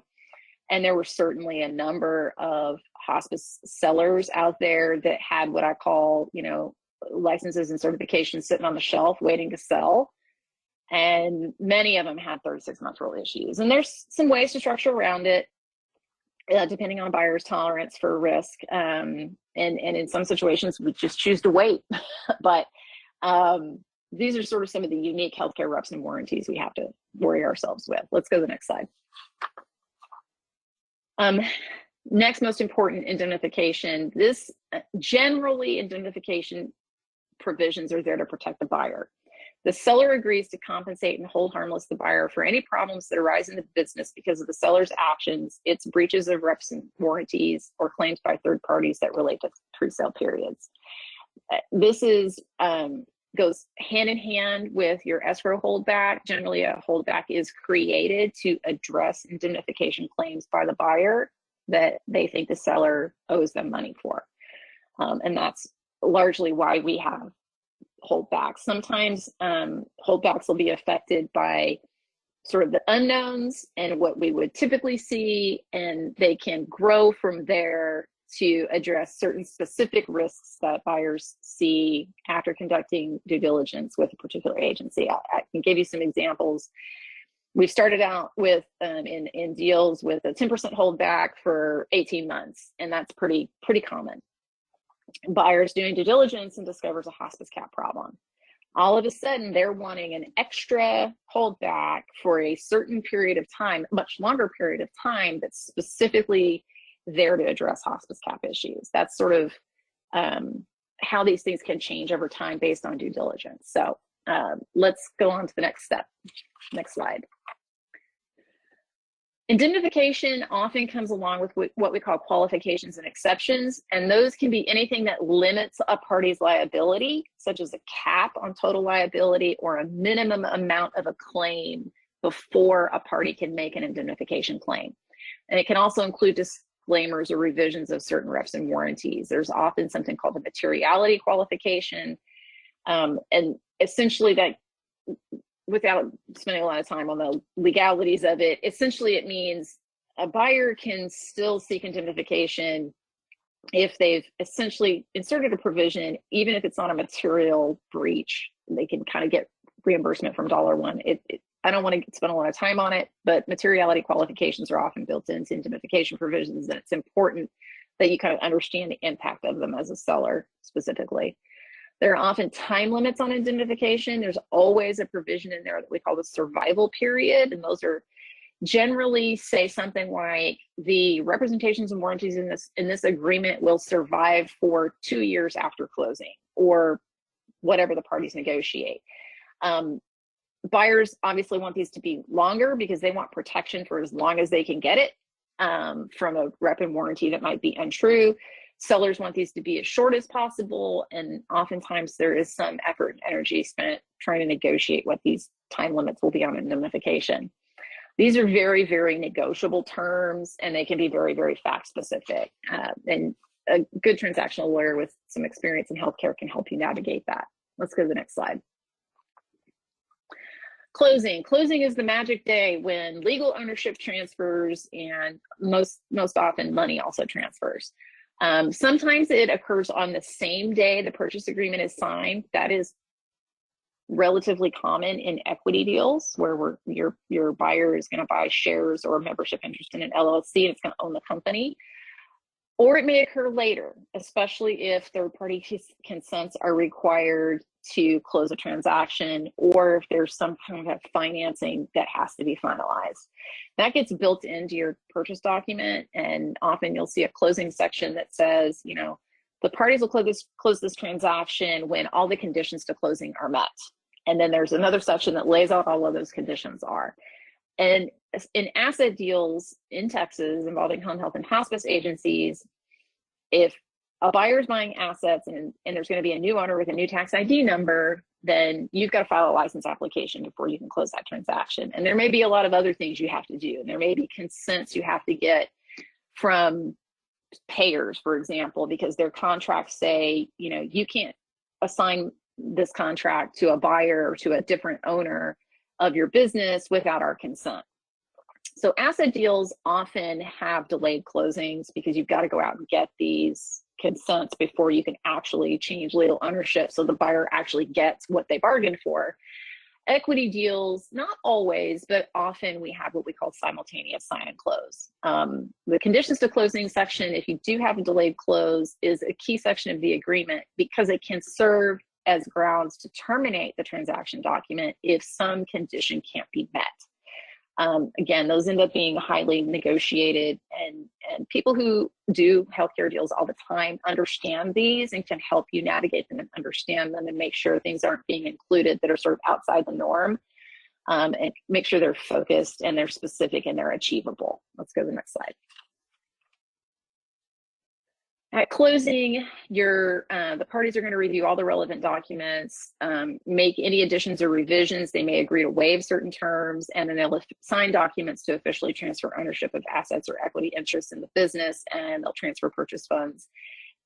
And there were certainly a number of hospice sellers out there that had what I call, licenses and certifications sitting on the shelf waiting to sell. And many of them had 36-month rule issues. And there's some ways to structure around it, depending on a buyer's tolerance for risk. And in some situations, we just choose to wait. But these are sort of some of the unique healthcare reps and warranties we have to worry ourselves with. Let's go to the next slide. Next most important, indemnification. This generally indemnification provisions are there to protect the buyer. The seller agrees to compensate and hold harmless the buyer for any problems that arise in the business because of the seller's actions, its breaches of reps and warranties, or claims by third parties that relate to pre-sale periods. This goes hand in hand with your escrow holdback. Generally, a holdback is created to address indemnification claims by the buyer that they think the seller owes them money for. And that's largely why we have holdbacks. Sometimes holdbacks will be affected by sort of the unknowns and what we would typically see, and they can grow from there to address certain specific risks that buyers see after conducting due diligence with a particular agency. I can give you some examples. We've started out with in deals with a 10% holdback for 18 months, and that's pretty common. Buyers doing due diligence and discovers a hospice cap problem. All of a sudden, they're wanting an extra holdback for a certain period of time, much longer period of time, that's specifically there to address hospice cap issues. That's sort of how these things can change over time based on due diligence. So let's go on to the next step. Next slide. Indemnification often comes along with what we call qualifications and exceptions, and those can be anything that limits a party's liability, such as a cap on total liability or a minimum amount of a claim before a party can make an indemnification claim. And it can also include disclaimers or revisions of certain reps and warranties. There's often something called the materiality qualification, and essentially that, without spending a lot of time on the legalities of it, essentially it means a buyer can still seek indemnification if they've essentially inserted a provision, even if it's not a material breach. They can kind of get reimbursement from dollar one. I don't want to spend a lot of time on it, but materiality qualifications are often built into indemnification provisions, and it's important that you kind of understand the impact of them as a seller specifically. There are often time limits on indemnification. There's always a provision in there that we call the survival period, and those are generally say something like the representations and warranties in this agreement will survive for 2 years after closing, or whatever the parties negotiate. Buyers obviously want these to be longer because they want protection for as long as they can get it from a rep and warranty that might be untrue. Sellers want these to be as short as possible, and oftentimes there is some effort and energy spent trying to negotiate what these time limits will be on indemnification. These are very, very negotiable terms, and they can be very, very fact specific. And a good transactional lawyer with some experience in healthcare can help you navigate that. Let's go to the next slide. Closing. Closing is the magic day when legal ownership transfers, and most often money also transfers. Sometimes it occurs on the same day the purchase agreement is signed. That is relatively common in equity deals where your buyer is going to buy shares or a membership interest in an LLC and it's going to own the company. Or it may occur later, especially if third-party consents are required to close a transaction, or if there's some kind of financing that has to be finalized. That gets built into your purchase document, and often you'll see a closing section that says, The parties will close this transaction when all the conditions to closing are met. And then there's another section that lays out all of those conditions are. And in asset deals in Texas involving home health and hospice agencies, if a buyer is buying assets and there's going to be a new owner with a new tax ID number, then you've got to file a license application before you can close that transaction. And there may be a lot of other things you have to do. And there may be consents you have to get from payers, for example, because their contracts say, you know, you can't assign this contract to a buyer or to a different owner of your business without our consent. So asset deals often have delayed closings because you've got to go out and get these consents before you can actually change legal ownership so the buyer actually gets what they bargained for. Equity deals, not always, but often we have what we call simultaneous sign and close. The conditions to closing section, if you do have a delayed close, is a key section of the agreement because it can serve as grounds to terminate the transaction document if some condition can't be met. Again, those end up being highly negotiated, and people who do healthcare deals all the time understand these and can help you navigate them and understand them and make sure things aren't being included that are sort of outside the norm, and make sure they're focused and they're specific and they're achievable. Let's go to the next slide. At closing, the parties are going to review all the relevant documents, make any additions or revisions. They may agree to waive certain terms, and then they'll sign documents to officially transfer ownership of assets or equity interests in the business, and they'll transfer purchase funds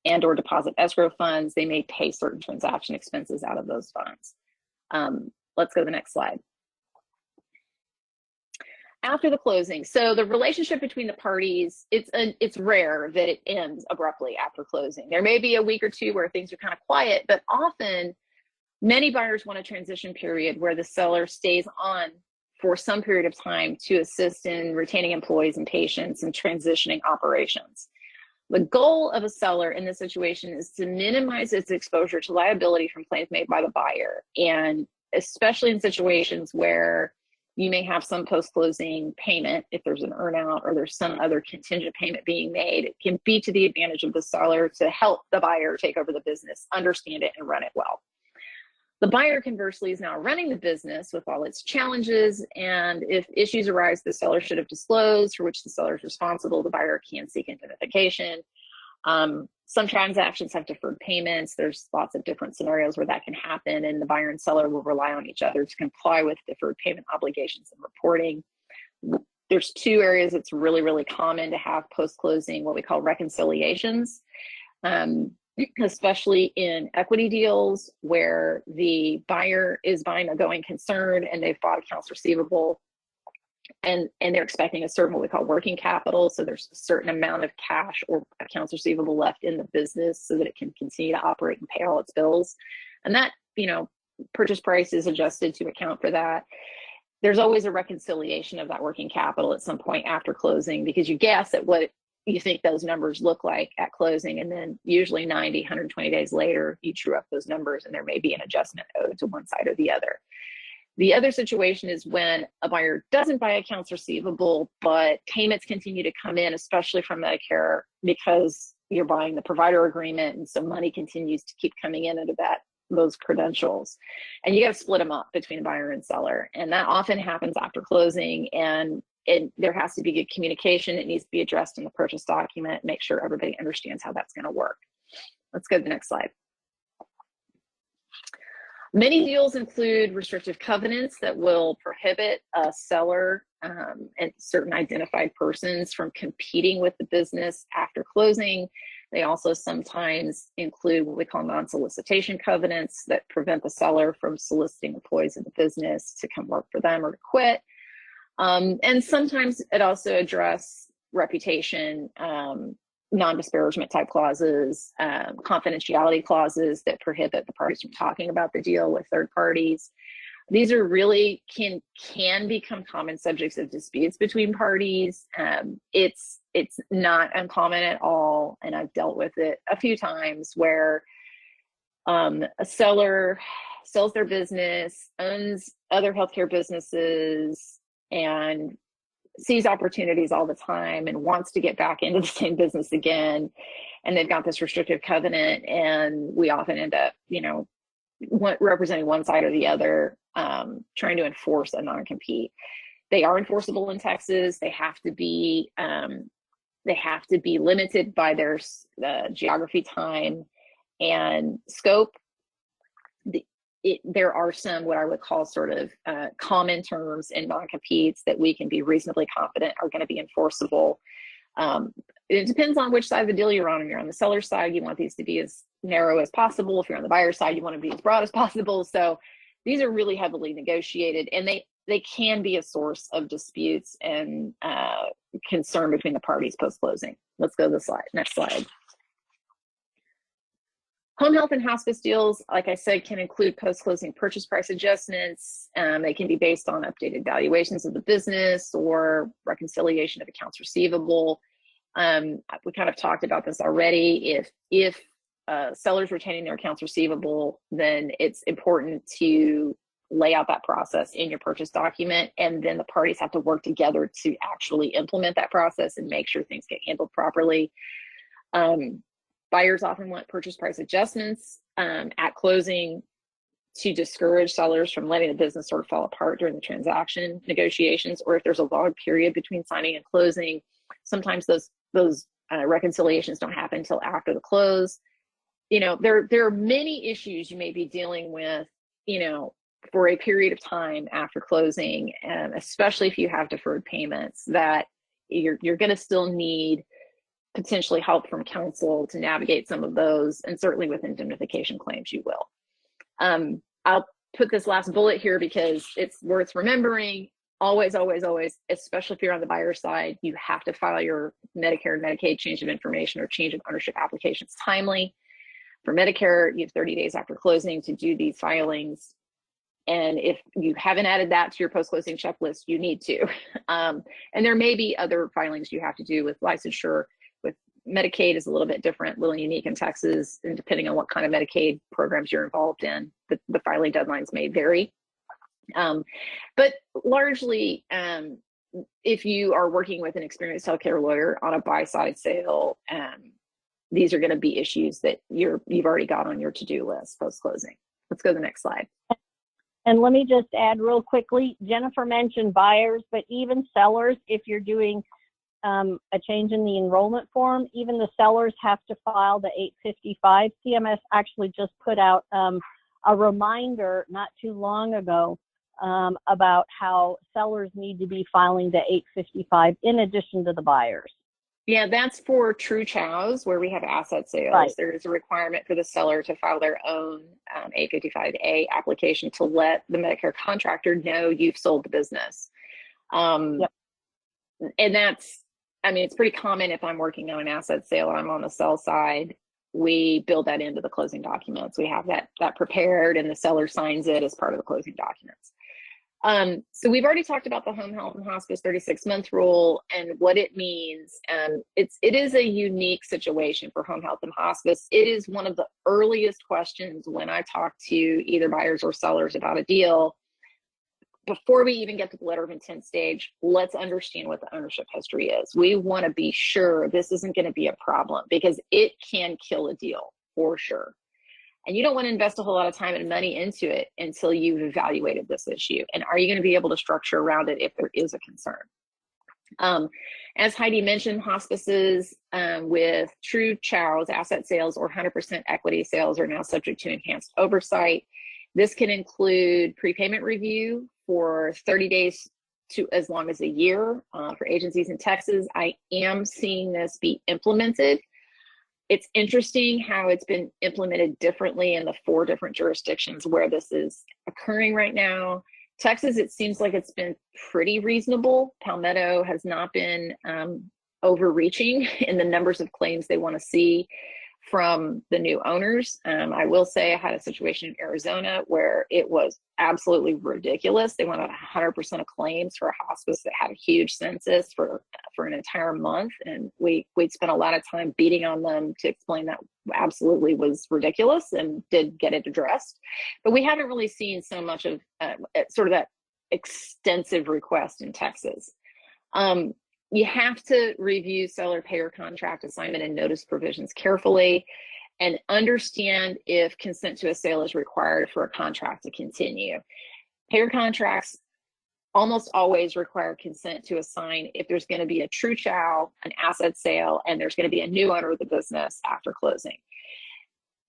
and or deposit escrow funds. They may pay certain transaction expenses out of those funds. Let's go to the next slide. After the closing, so the relationship between the parties, it's rare that it ends abruptly after closing. There may be a week or two where things are kind of quiet, but often many buyers want a transition period where the seller stays on for some period of time to assist in retaining employees and patients and transitioning operations. The goal of a seller in this situation is to minimize its exposure to liability from claims made by the buyer, and especially in situations where you may have some post-closing payment, if there's an earnout or there's some other contingent payment being made. It can be to the advantage of the seller to help the buyer take over the business, understand it, and run it well. The buyer, conversely, is now running the business with all its challenges, and if issues arise the seller should have disclosed, for which the seller is responsible, the buyer can seek indemnification. Some transactions have deferred payments. There's lots of different scenarios where that can happen, and the buyer and seller will rely on each other to comply with deferred payment obligations and reporting. There's two areas it's really, really common to have post-closing, what we call reconciliations, especially in equity deals where the buyer is buying a going concern and they've bought accounts receivable, and they're expecting a certain what we call working capital. So there's a certain amount of cash or accounts receivable left in the business so that it can continue to operate and pay all its bills. And that, you know, purchase price is adjusted to account for that. There's always a reconciliation of that working capital at some point after closing, because you guess at what you think those numbers look like at closing, and then usually 90, 120 days later, you true up those numbers and there may be an adjustment owed to one side or the other. The other situation is when a buyer doesn't buy accounts receivable, but payments continue to come in, especially from Medicare, because you're buying the provider agreement, and so money continues to keep coming in under those credentials. And you got to split them up between buyer and seller. And that often happens after closing, and there has to be good communication. It needs to be addressed in the purchase document, make sure everybody understands how that's going to work. Let's go to the next slide. Many deals include restrictive covenants that will prohibit a seller and certain identified persons from competing with the business after closing. They also sometimes include what we call non-solicitation covenants that prevent the seller from soliciting employees of the business to come work for them or to quit. And sometimes it also addresses reputation, non-disparagement type clauses, confidentiality clauses that prohibit the parties from talking about the deal with third parties. These are really can become common subjects of disputes between parties. It's not uncommon at all, and I've dealt with it a few times where a seller sells their business, owns other healthcare businesses, and sees opportunities all the time and wants to get back into the same business again. And they've got this restrictive covenant, and we often end up, representing one side or the other, trying to enforce a non-compete. They are enforceable in Texas. They have to be limited by their geography, time, and scope. There are some what I would call sort of common terms in non-competes that we can be reasonably confident are going to be enforceable. It depends on which side of the deal you're on. If you're on the seller side, you want these to be as narrow as possible. If you're on the buyer side, you want to be as broad as possible. So these are really heavily negotiated, and they can be a source of disputes and concern between the parties post-closing. Let's go to the next slide. Home health and hospice deals, like I said, can include post-closing purchase price adjustments. They can be based on updated valuations of the business or reconciliation of accounts receivable. We kind of talked about this already. If sellers retaining their accounts receivable, then it's important to lay out that process in your purchase document, and then the parties have to work together to actually implement that process and make sure things get handled properly. Buyers often want purchase price adjustments at closing to discourage sellers from letting the business sort of fall apart during the transaction negotiations, or if there's a long period between signing and closing. Sometimes those reconciliations don't happen until after the close. There are many issues you may be dealing with, for a period of time after closing, and especially if you have deferred payments, that you're going to still need potentially help from counsel to navigate some of those, and certainly with indemnification claims you will. I'll put this last bullet here because it's worth remembering. Always, always, always, especially if you're on the buyer side, you have to file your Medicare and Medicaid change of information or change of ownership applications timely. For Medicare, you have 30 days after closing to do these filings. And if you haven't added that to your post-closing checklist, you need to. And there may be other filings you have to do with licensure. With Medicaid is a little bit different, a little unique in Texas, and depending on what kind of Medicaid programs you're involved in, the filing deadlines may vary. But largely, if you are working with an experienced healthcare lawyer on a buy-side sale, these are going to be issues that you've already got on your to-do list post-closing. Let's go to the next slide. And let me just add real quickly, Jennifer mentioned buyers, but even sellers, if you're doing a change in the enrollment form, even the sellers have to file the 855. CMS actually just put out a reminder not too long ago about how sellers need to be filing the 855 in addition to the buyers. Yeah, that's for true chows where we have asset sales. Right. There is a requirement for the seller to file their own 855A application to let the Medicare contractor know you've sold the business. Yep. And it's pretty common if I'm working on an asset sale and I'm on the sell side, we build that into the closing documents. We have that prepared and the seller signs it as part of the closing documents. So we've already talked about the home health and hospice 36-month rule and what it means. It is a unique situation for home health and hospice. It is one of the earliest questions when I talk to either buyers or sellers about a deal. Before we even get to the letter of intent stage, let's understand what the ownership history is. We want to be sure this isn't going to be a problem because it can kill a deal for sure. And you don't want to invest a whole lot of time and money into it until you've evaluated this issue. And are you going to be able to structure around it if there is a concern? As Heidi mentioned, hospices with true chows, asset sales, or 100% equity sales are now subject to enhanced oversight. This can include prepayment review for 30 days to as long as a year for agencies in Texas. I am seeing this be implemented. It's interesting how it's been implemented differently in the 4 different jurisdictions where this is occurring right now. Texas, it seems like it's been pretty reasonable. Palmetto has not been overreaching in the numbers of claims they want to see from the new owners. I will say I had a situation in Arizona where it was absolutely ridiculous. They wanted 100% of claims for a hospice that had a huge census for an entire month. And we'd spent a lot of time beating on them to explain that absolutely was ridiculous and did get it addressed. But we haven't really seen so much of sort of that extensive request in Texas. You have to review seller payer contract assignment and notice provisions carefully and understand if consent to a sale is required for a contract to continue. Payer contracts almost always require consent to assign if there's going to be a true chow, an asset sale, and there's going to be a new owner of the business after closing.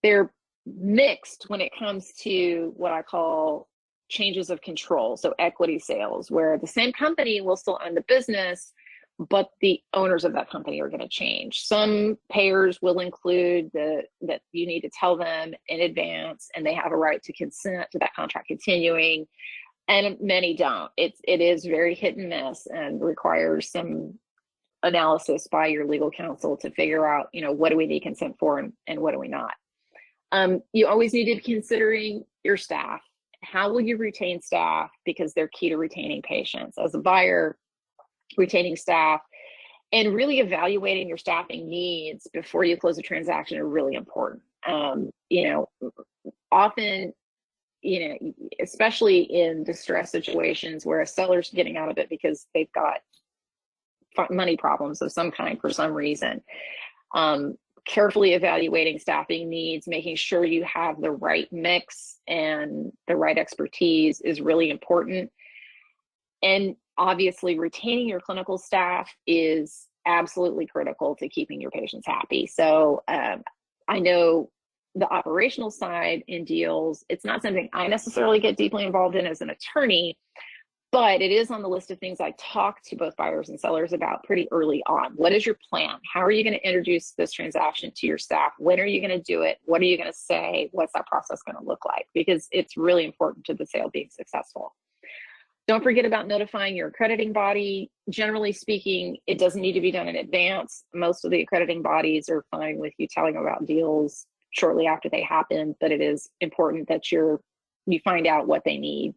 They're mixed when it comes to what I call changes of control, so equity sales, where the same company will still own the business, but the owners of that company are going to change. Some payers will include that you need to tell them in advance, and they have a right to consent to that contract continuing, and many don't. It is very hit and miss and requires some analysis by your legal counsel to figure out, what do we need consent for and what do we not. You always need to be considering your staff. How will you retain staff? Because they're key to retaining patients. As a buyer, retaining staff and really evaluating your staffing needs before you close a transaction are really important. Often, especially in distress situations where a seller's getting out of it because they've got money problems of some kind for some reason, carefully evaluating staffing needs, making sure you have the right mix and the right expertise is really important. And obviously, retaining your clinical staff is absolutely critical to keeping your patients happy. So I know the operational side in deals, it's not something I necessarily get deeply involved in as an attorney, but it is on the list of things I talk to both buyers and sellers about pretty early on. What is your plan? How are you going to introduce this transaction to your staff? When are you going to do it? What are you going to say? What's that process going to look like? Because it's really important to the sale being successful. Don't forget about notifying your accrediting body. Generally speaking, it doesn't need to be done in advance. Most of the accrediting bodies are fine with you telling them about deals shortly after they happen, but it is important that you find out what they need.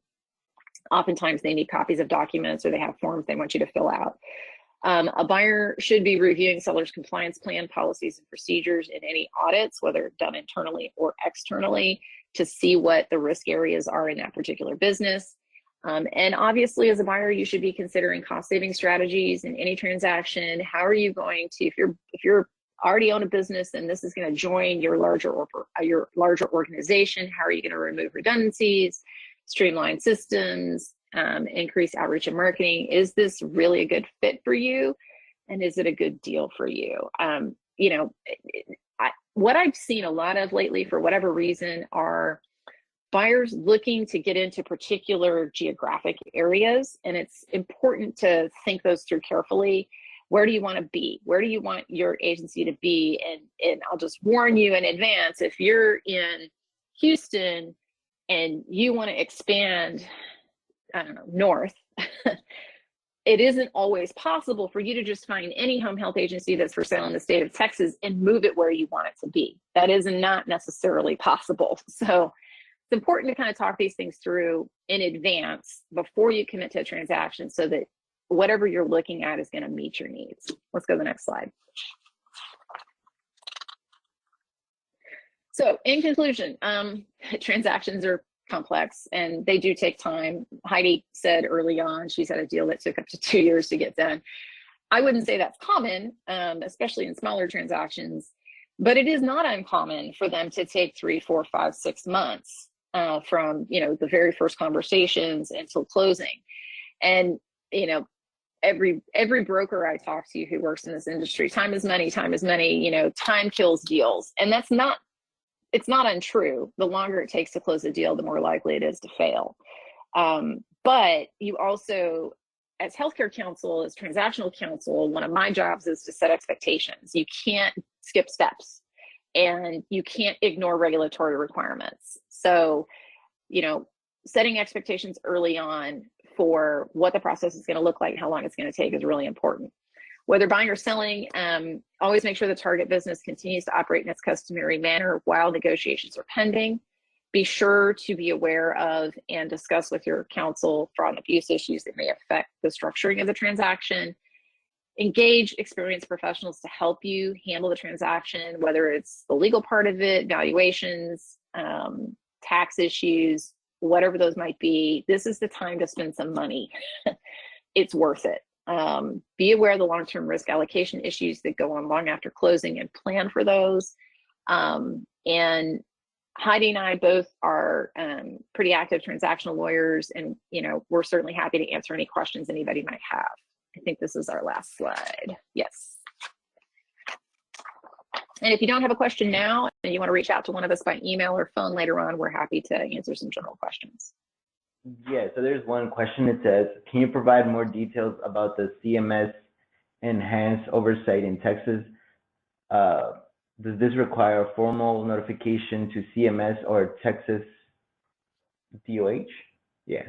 Oftentimes they need copies of documents or they have forms they want you to fill out. A buyer should be reviewing seller's compliance plan, policies, and procedures in any audits, whether done internally or externally, to see what the risk areas are in that particular business. And obviously, as a buyer, you should be considering cost-saving strategies in any transaction. How are you going to, if you're already own a business and this is going to join your larger organization, how are you going to remove redundancies, streamline systems, increase outreach and marketing? Is this really a good fit for you? And is it a good deal for you? What I've seen a lot of lately, for whatever reason, are buyers looking to get into particular geographic areas, and it's important to think those through carefully. Where do you want to be? Where do you want your agency to be? And I'll just warn you in advance, if you're in Houston and you want to expand, north, it isn't always possible for you to just find any home health agency that's for sale in the state of Texas and move it where you want it to be. That is not necessarily possible. So it's important to kind of talk these things through in advance before you commit to a transaction so that whatever you're looking at is going to meet your needs. Let's go to the next slide. So in conclusion, transactions are complex and they do take time. Heidi said early on, she's had a deal that took up to 2 years to get done. I wouldn't say that's common, especially in smaller transactions, but it is not uncommon for them to take 3, 4, 5, 6 months from the very first conversations until closing. And every broker I talk to who works in this industry, time is money, time kills deals. And it's not untrue. The longer it takes to close a deal, the more likely it is to fail. But you also, as healthcare counsel, as transactional counsel, one of my jobs is to set expectations. You can't skip steps and you can't ignore regulatory requirements. So, setting expectations early on for what the process is going to look like, how long it's going to take is really important. Whether buying or selling, always make sure the target business continues to operate in its customary manner while negotiations are pending. Be sure to be aware of and discuss with your counsel fraud and abuse issues that may affect the structuring of the transaction. Engage experienced professionals to help you handle the transaction, whether it's the legal part of it, valuations, tax issues, whatever those might be. This is the time to spend some money. It's worth it. Be aware of the long-term risk allocation issues that go on long after closing and plan for those. And Heidi and I both are pretty active transactional lawyers, and we're certainly happy to answer any questions anybody might have. I think this is our last slide. Yes. And if you don't have a question now and you want to reach out to one of us by email or phone later on, we're happy to answer some general questions. Yeah, so there's one question. It says, can you provide more details about the CMS enhanced oversight in Texas? Does this require a formal notification to CMS or Texas DOH? Yeah.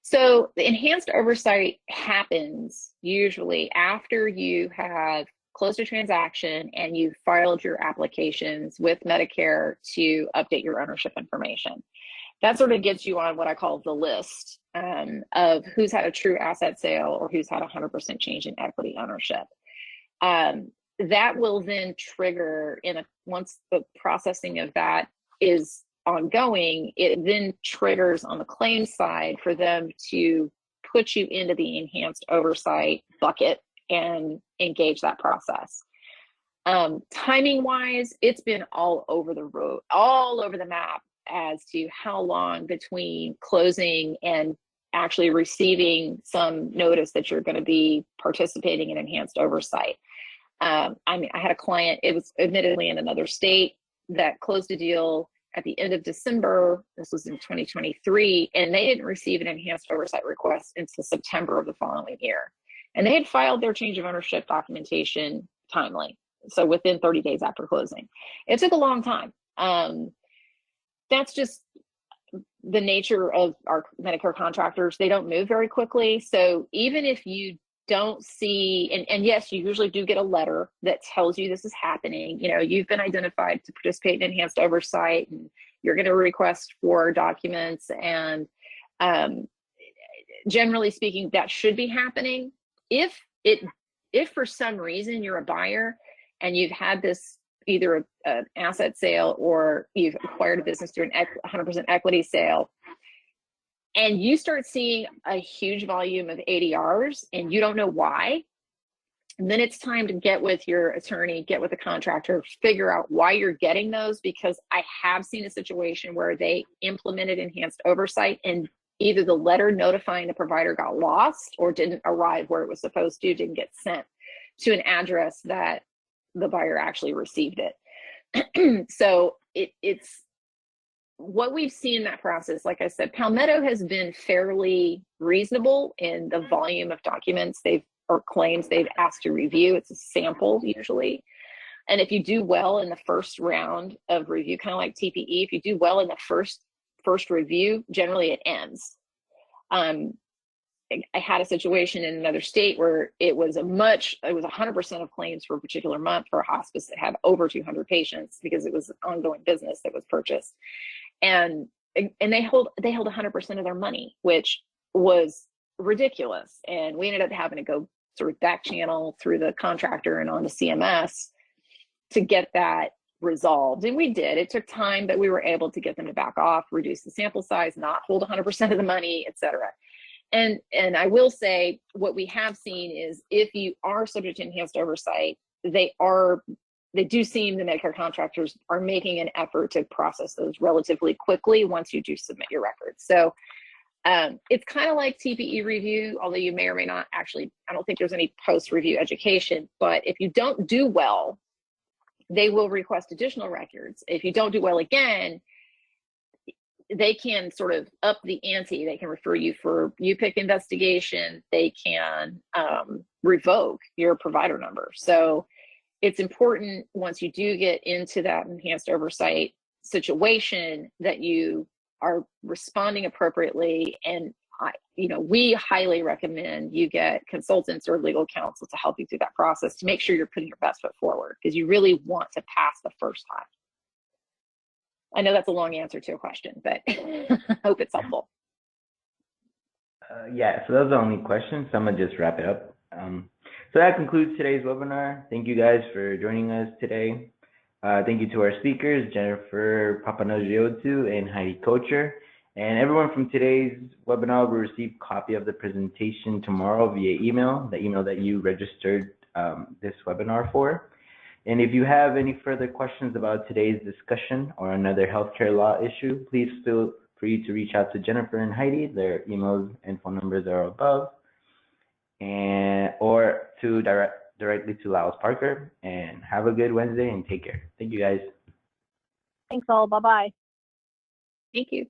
So the enhanced oversight happens usually after you have closed a transaction and you've filed your applications with Medicare to update your ownership information. That sort of gets you on what I call the list of who's had a true asset sale or who's had 100% change in equity ownership. That will then trigger once the processing of that is ongoing, it then triggers on the claims side for them to put you into the enhanced oversight bucket and engage that process. Timing wise, it's been all over the road, all over the map as to how long between closing and actually receiving some notice that you're going to be participating in enhanced oversight. I had a client, it was admittedly in another state, that closed a deal at the end of December. This was in 2023, and they didn't receive an enhanced oversight request until September of the following year. And they had filed their change of ownership documentation timely, so within 30 days after closing. It took a long time. That's just the nature of our Medicare contractors. They don't move very quickly. So even if you don't see, and yes, you usually do get a letter that tells you this is happening. You've been identified to participate in enhanced oversight, and you're going to request for documents. And generally speaking, that should be happening. If for some reason you're a buyer and you've had this either an asset sale or you've acquired a business through an 100% equity sale, and you start seeing a huge volume of ADRs and you don't know why, then it's time to get with your attorney, get with the contractor, figure out why you're getting those, because I have seen a situation where they implemented enhanced oversight and either the letter notifying the provider got lost or didn't arrive where it was supposed to, didn't get sent to an address that the buyer actually received it. So it's what we've seen in that process. Like I said, Palmetto has been fairly reasonable in the volume of documents or claims they've asked to review. It's a sample usually. And if you do well in the first round of review, kind of like TPE, if you do well in the first review, generally it ends. I had a situation in another state where it was 100% of claims for a particular month for a hospice that had over 200 patients, because it was an ongoing business that was purchased. And they hold 100% of their money, which was ridiculous. And we ended up having to go sort of back channel through the contractor and on to CMS to get that resolved. And we did. It took time, but we were able to get them to back off, reduce the sample size, not hold 100% of the money, et cetera. And I will say, what we have seen is if you are subject to enhanced oversight, the Medicare contractors are making an effort to process those relatively quickly once you do submit your records. So it's kind of like TPE review, although you may or may not actually, I don't think there's any post-review education, but if you don't do well, they will request additional records. If you don't do well again, they can sort of up the ante. They can refer you for UPIC investigation. They can revoke your provider number. So it's important, once you do get into that enhanced oversight situation, that you are responding appropriately. And we highly recommend you get consultants or legal counsel to help you through that process, to make sure you're putting your best foot forward, because you really want to pass the first time. I know that's a long answer to a question, but I hope it's helpful. Yeah, so those are the only questions. So I'm going to just wrap it up. So that concludes today's webinar. Thank you guys for joining us today. Thank you to our speakers, Jennifer Papapanagiotou and Heidi Kocher. And everyone from today's webinar will receive a copy of the presentation tomorrow via email, the email that you registered this webinar for. And if you have any further questions about today's discussion or another healthcare law issue, please feel free to reach out to Jennifer and Heidi. Their emails and phone numbers are above, or to directly to Lyles Parker. And have a good Wednesday and take care. Thank you, guys. Thanks all. Bye-bye. Thank you.